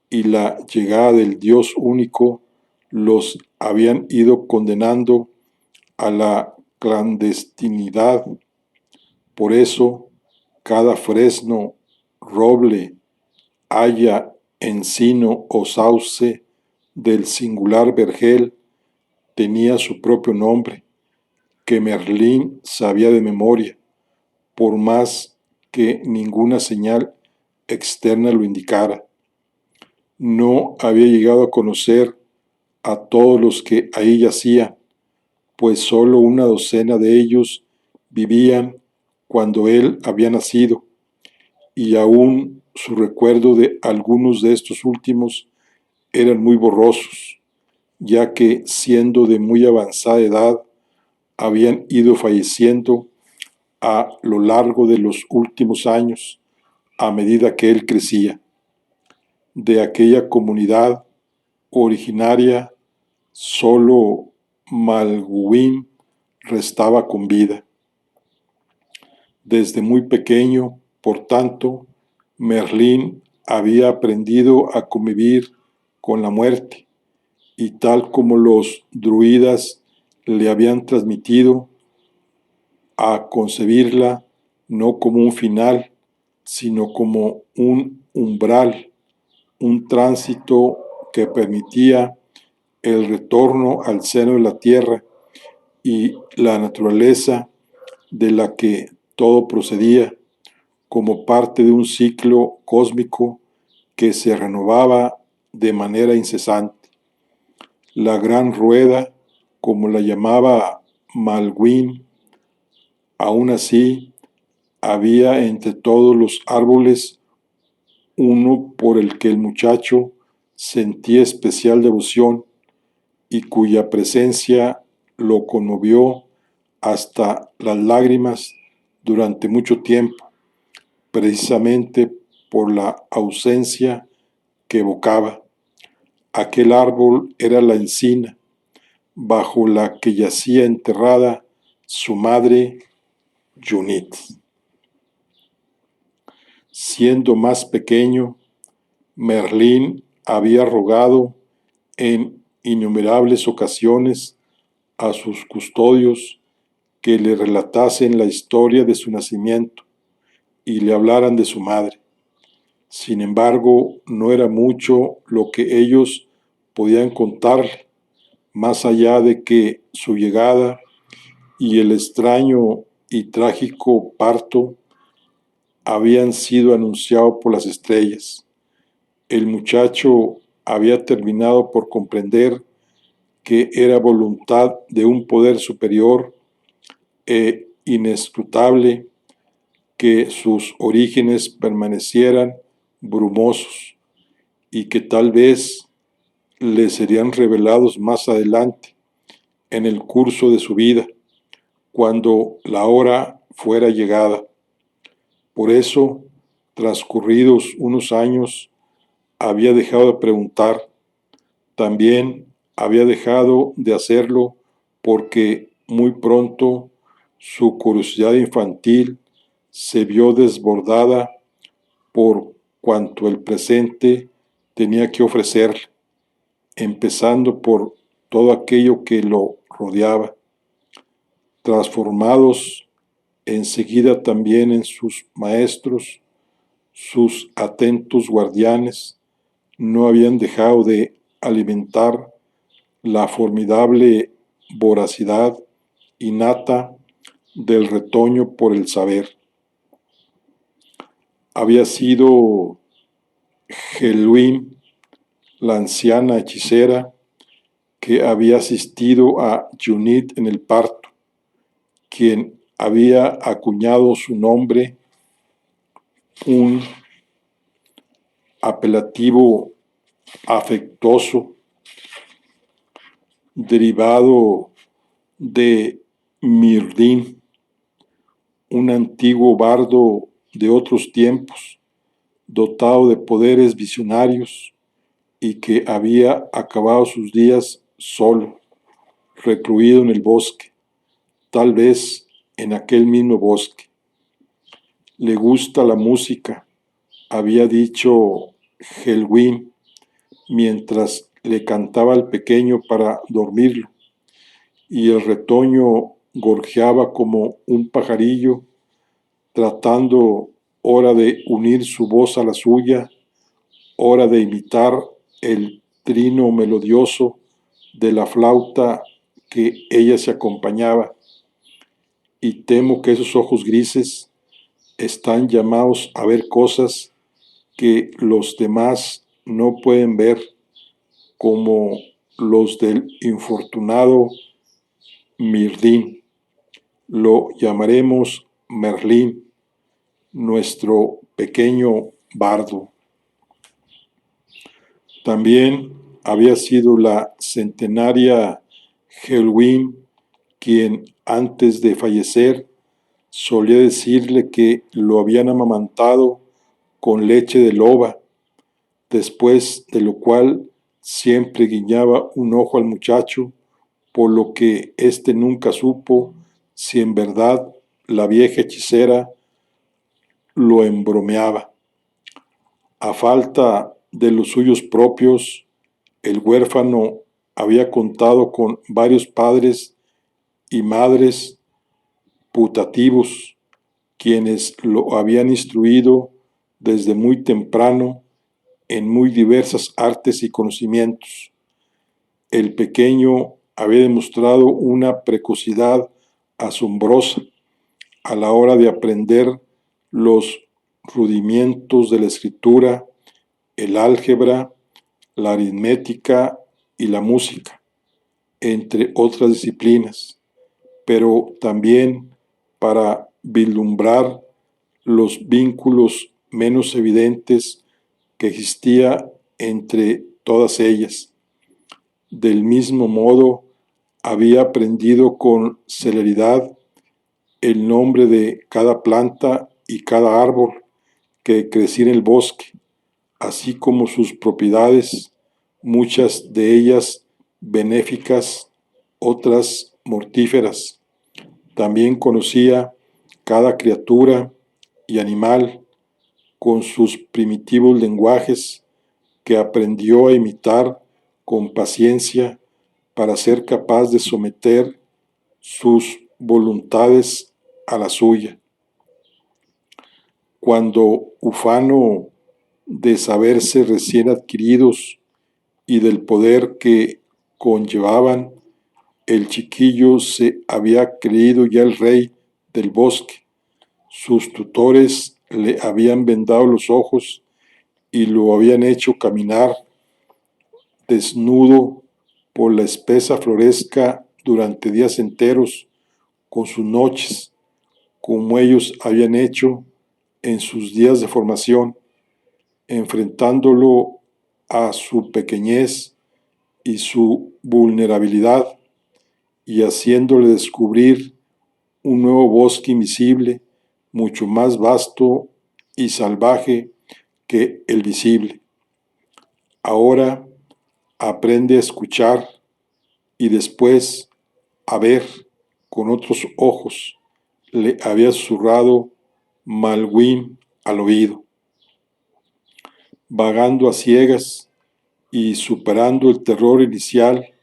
y la llegada del Dios único los habían ido condenando a la clandestinidad. Por eso, cada fresno, roble, haya, encino o sauce del singular vergel tenía su propio nombre, que Merlín sabía de memoria, por más que ninguna señal externa lo indicara. No había llegado a conocer a todos los que ahí yacían, pues solo una docena de ellos vivían cuando él había nacido, y aún su recuerdo de algunos de estos últimos eran muy borrosos, ya que siendo de muy avanzada edad, habían ido falleciendo a lo largo de los últimos años a medida que él crecía. De aquella comunidad originaria, solo Malguín restaba con vida. Desde muy pequeño, por tanto, Merlín había aprendido a convivir con la muerte, y tal como los druidas le habían transmitido, a concebirla no como un final, sino como un umbral, un tránsito que permitía el retorno al seno de la tierra y la naturaleza de la que todo procedía, como parte de un ciclo cósmico que se renovaba de manera incesante. La gran rueda, como la llamaba Malguín, aún así había entre todos los árboles uno por el que el muchacho sentía especial devoción y cuya presencia lo conmovió hasta las lágrimas durante mucho tiempo, precisamente por la ausencia que evocaba. Aquel árbol era la encina, bajo la que yacía enterrada su madre, Junit. Siendo más pequeño, Merlín había rogado en innumerables ocasiones a sus custodios que le relatasen la historia de su nacimiento y le hablaran de su madre. Sin embargo, no era mucho lo que ellos podían contarle, más allá de que su llegada y el extraño y trágico parto habían sido anunciados por las estrellas. El muchacho había terminado por comprender que era voluntad de un poder superior e inescrutable que sus orígenes permanecieran brumosos y que tal vez le serían revelados más adelante en el curso de su vida, cuando la hora fuera llegada. Por eso, transcurridos unos años, había dejado de preguntar. También había dejado de hacerlo porque muy pronto su curiosidad infantil se vio desbordada por cuanto el presente tenía que ofrecerle, empezando por todo aquello que lo rodeaba, transformados enseguida también en sus maestros, sus atentos guardianes. No habían dejado de alimentar la formidable voracidad innata del retoño por el saber. Había sido Helwin, la anciana hechicera, que había asistido a Junit en el parto, quien había acuñado su nombre, un apelativo afectuoso derivado de Mirdin, un antiguo bardo de otros tiempos, dotado de poderes visionarios y que había acabado sus días solo, recluido en el bosque, tal vez en aquel mismo bosque. Le gusta la música, había dicho Helwin mientras le cantaba al pequeño para dormirlo, y el retoño gorjeaba como un pajarillo, tratando ora de unir su voz a la suya, ora de imitar el trino melodioso de la flauta que ella se acompañaba. Y temo que esos ojos grises están llamados a ver cosas que los demás no pueden ver, como los del infortunado Mirdin. Lo llamaremos Merlín, nuestro pequeño bardo. También había sido la centenaria Helwin quien, antes de fallecer, solía decirle que lo habían amamantado con leche de loba, después de lo cual siempre guiñaba un ojo al muchacho, por lo que éste nunca supo si en verdad la vieja hechicera lo embromeaba. A falta de los suyos propios, el huérfano había contado con varios padres y madres putativos, quienes lo habían instruido desde muy temprano en muy diversas artes y conocimientos. El pequeño había demostrado una precocidad asombrosa a la hora de aprender los rudimentos de la escritura, el álgebra, la aritmética y la música, entre otras disciplinas, pero también para vislumbrar los vínculos menos evidentes que existía entre todas ellas. Del mismo modo, había aprendido con celeridad el nombre de cada planta y cada árbol que crecía en el bosque, así como sus propiedades, muchas de ellas benéficas, otras mortíferas. También conocía cada criatura y animal con sus primitivos lenguajes que aprendió a imitar con paciencia para ser capaz de someter sus voluntades a la suya. Cuando, ufano de saberse recién adquiridos y del poder que conllevaban, el chiquillo se había creído ya el rey del bosque. Sus tutores le habían vendado los ojos y lo habían hecho caminar desnudo por la espesa floresta durante días enteros, con sus noches, como ellos habían hecho en sus días de formación, enfrentándolo a su pequeñez y su vulnerabilidad, y haciéndole descubrir un nuevo bosque invisible, mucho más vasto y salvaje que el visible. Ahora aprende a escuchar y después a ver con otros ojos, le había susurrado Malwin al oído. Vagando a ciegas y superando el terror inicial,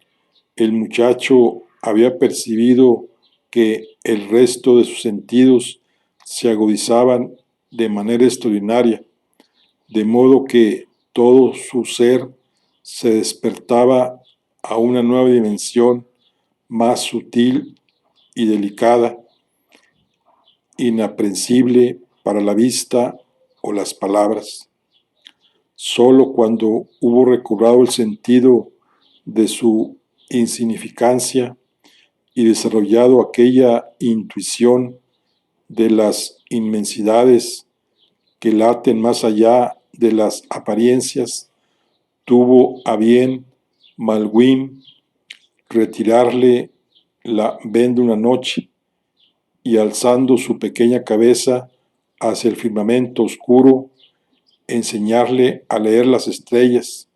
el muchacho había percibido que el resto de sus sentidos se agudizaban de manera extraordinaria, de modo que todo su ser se despertaba a una nueva dimensión más sutil y delicada, inaprensible para la vista o las palabras. Solo cuando hubo recobrado el sentido de su insignificancia y desarrollado aquella intuición de las inmensidades que laten más allá de las apariencias, tuvo a bien Malwin retirarle la venda una noche y alzando su pequeña cabeza hacia el firmamento oscuro, enseñarle a leer las estrellas,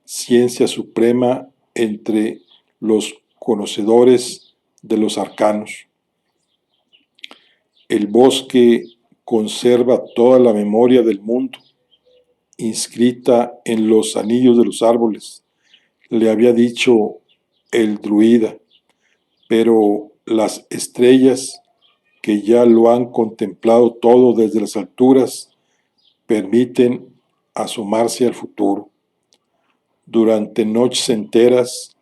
ciencia suprema entre los conocedores de los arcanos. El bosque conserva toda la memoria del mundo, inscrita en los anillos de los árboles, le había dicho el druida, pero las estrellas, que ya lo han contemplado todo desde las alturas, permiten asomarse al futuro. Durante noches enteras,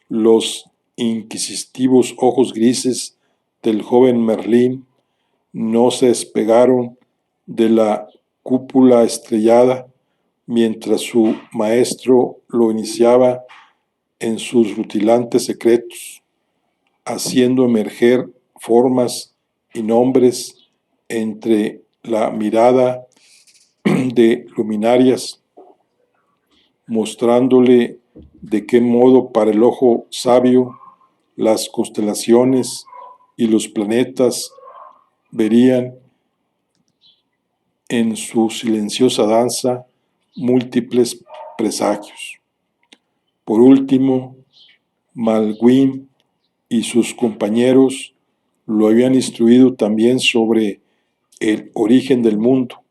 los inquisitivos ojos grises del joven Merlín no se despegaron de la cúpula estrellada mientras su maestro lo iniciaba en sus rutilantes secretos, haciendo emerger formas y nombres entre la mirada de luminarias, mostrándole de qué modo para el ojo sabio las constelaciones y los planetas verían en su silenciosa danza múltiples presagios. Por último, Malguín y sus compañeros lo habían instruido también sobre el origen del mundo,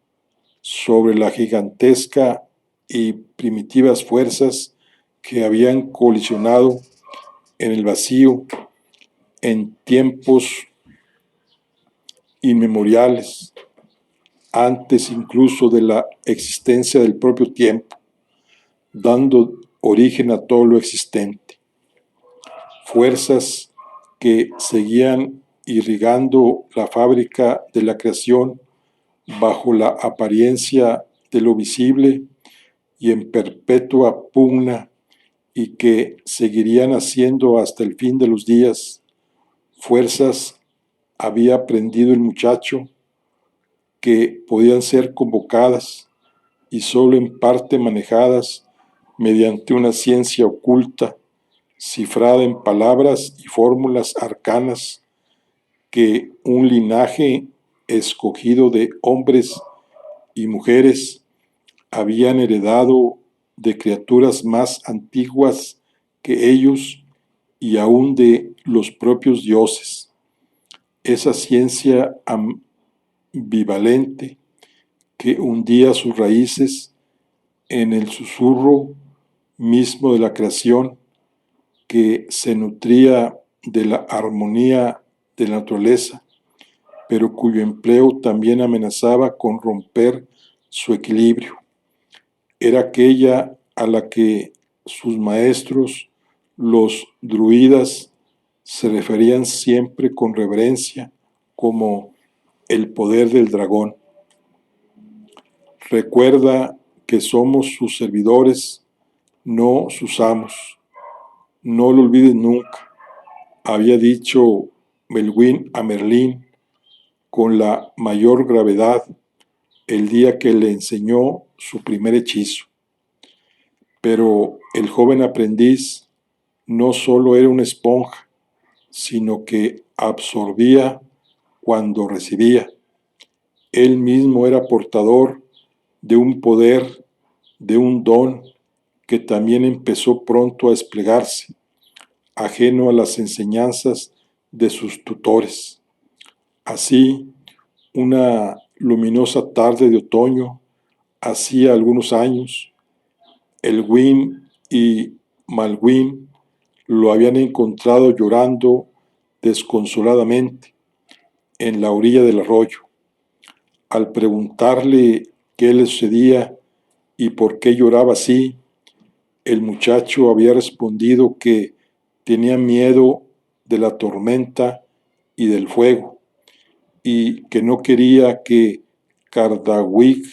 sobre la gigantesca y primitivas fuerzas que habían colisionado en el vacío en tiempos inmemoriales, antes incluso de la existencia del propio tiempo, dando origen a todo lo existente. Fuerzas que seguían irrigando la fábrica de la creación bajo la apariencia de lo visible y en perpetua pugna, y que seguirían haciendo hasta el fin de los días. Fuerzas había aprendido el muchacho que podían ser convocadas y solo en parte manejadas mediante una ciencia oculta, cifrada en palabras y fórmulas arcanas que un linaje escogido de hombres y mujeres habían heredado de criaturas más antiguas que ellos y aún de los propios dioses. Esa ciencia ambivalente que hundía sus raíces en el susurro mismo de la creación, que se nutría de la armonía de la naturaleza, pero cuyo empleo también amenazaba con romper su equilibrio. Era aquella a la que sus maestros, los druidas, se referían siempre con reverencia como el poder del dragón. Recuerda que somos sus servidores, no sus amos. No lo olvides nunca, había dicho Melwin a Merlín con la mayor gravedad el día que le enseñó su primer hechizo. Pero el joven aprendiz no solo era una esponja, sino que absorbía cuando recibía. Él mismo era portador de un poder, de un don que también empezó pronto a desplegarse, ajeno a las enseñanzas de sus tutores. Así, una luminosa tarde de otoño, hacía algunos años, Elwin y Malwin lo habían encontrado llorando desconsoladamente en la orilla del arroyo. Al preguntarle qué le sucedía y por qué lloraba así, el muchacho había respondido que tenía miedo de la tormenta y del fuego, y que no quería que Cardawig,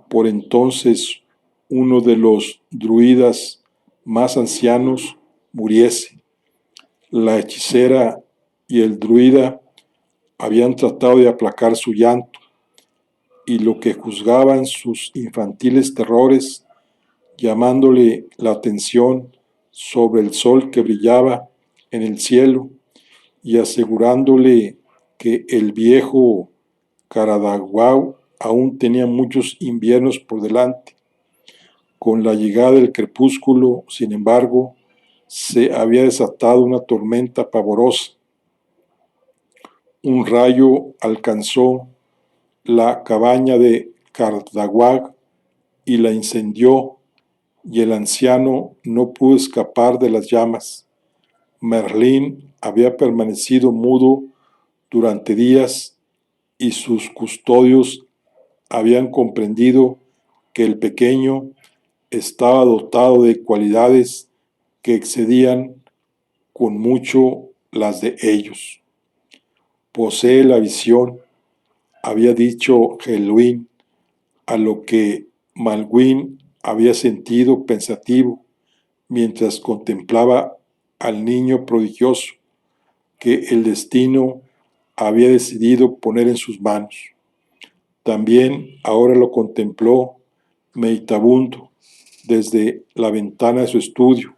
por entonces uno de los druidas más ancianos, muriese. La hechicera y el druida habían tratado de aplacar su llanto, y lo que juzgaban sus infantiles terrores, llamándole la atención sobre el sol que brillaba en el cielo y asegurándole que el viejo Caradaguao aún tenía muchos inviernos por delante. Con la llegada del crepúsculo, sin embargo, se había desatado una tormenta pavorosa. Un rayo alcanzó la cabaña de Cardaguag y la incendió, y el anciano no pudo escapar de las llamas. Merlín había permanecido mudo durante días y sus custodios habían comprendido que el pequeño estaba dotado de cualidades que excedían con mucho las de ellos. Posee la visión, había dicho Helwin, a lo que Malwin había sentido pensativo mientras contemplaba al niño prodigioso que el destino había decidido poner en sus manos. También ahora lo contempló meditabundo desde la ventana de su estudio,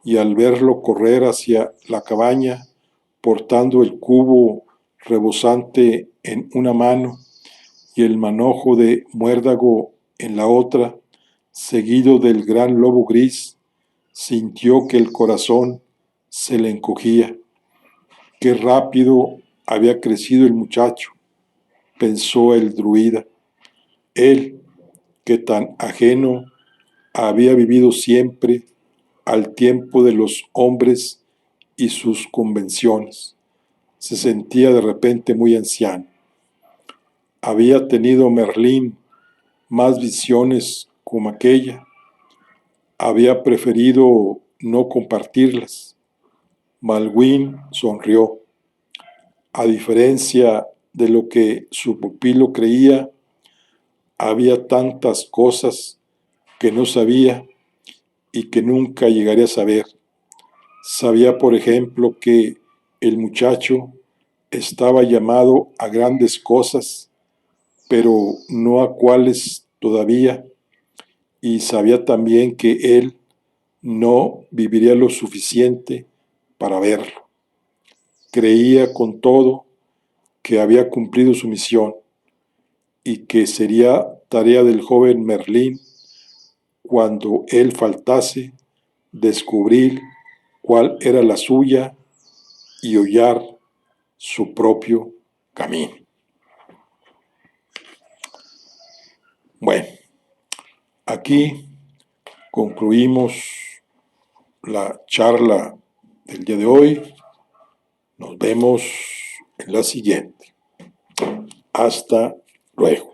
y al verlo correr hacia la cabaña portando el cubo rebosante en una mano y el manojo de muérdago en la otra, seguido del gran lobo gris, sintió que el corazón se le encogía. Qué rápido había crecido el muchacho, pensó el druida. Él, que tan ajeno había vivido siempre al tiempo de los hombres y sus convenciones, se sentía de repente muy anciano. Había tenido Merlín más visiones como aquella, había preferido no compartirlas. Malwin sonrió. A diferencia de lo que su pupilo creía, había tantas cosas que no sabía y que nunca llegaría a saber. Sabía, por ejemplo, que el muchacho estaba llamado a grandes cosas, pero no a cuáles todavía, y sabía también que él no viviría lo suficiente para verlo. Creía con todo que había cumplido su misión y que sería tarea del joven Merlín, cuando él faltase, descubrir cuál era la suya y hollar su propio camino. Bueno, aquí concluimos la charla del día de hoy. Nos vemos en la siguiente. Hasta luego.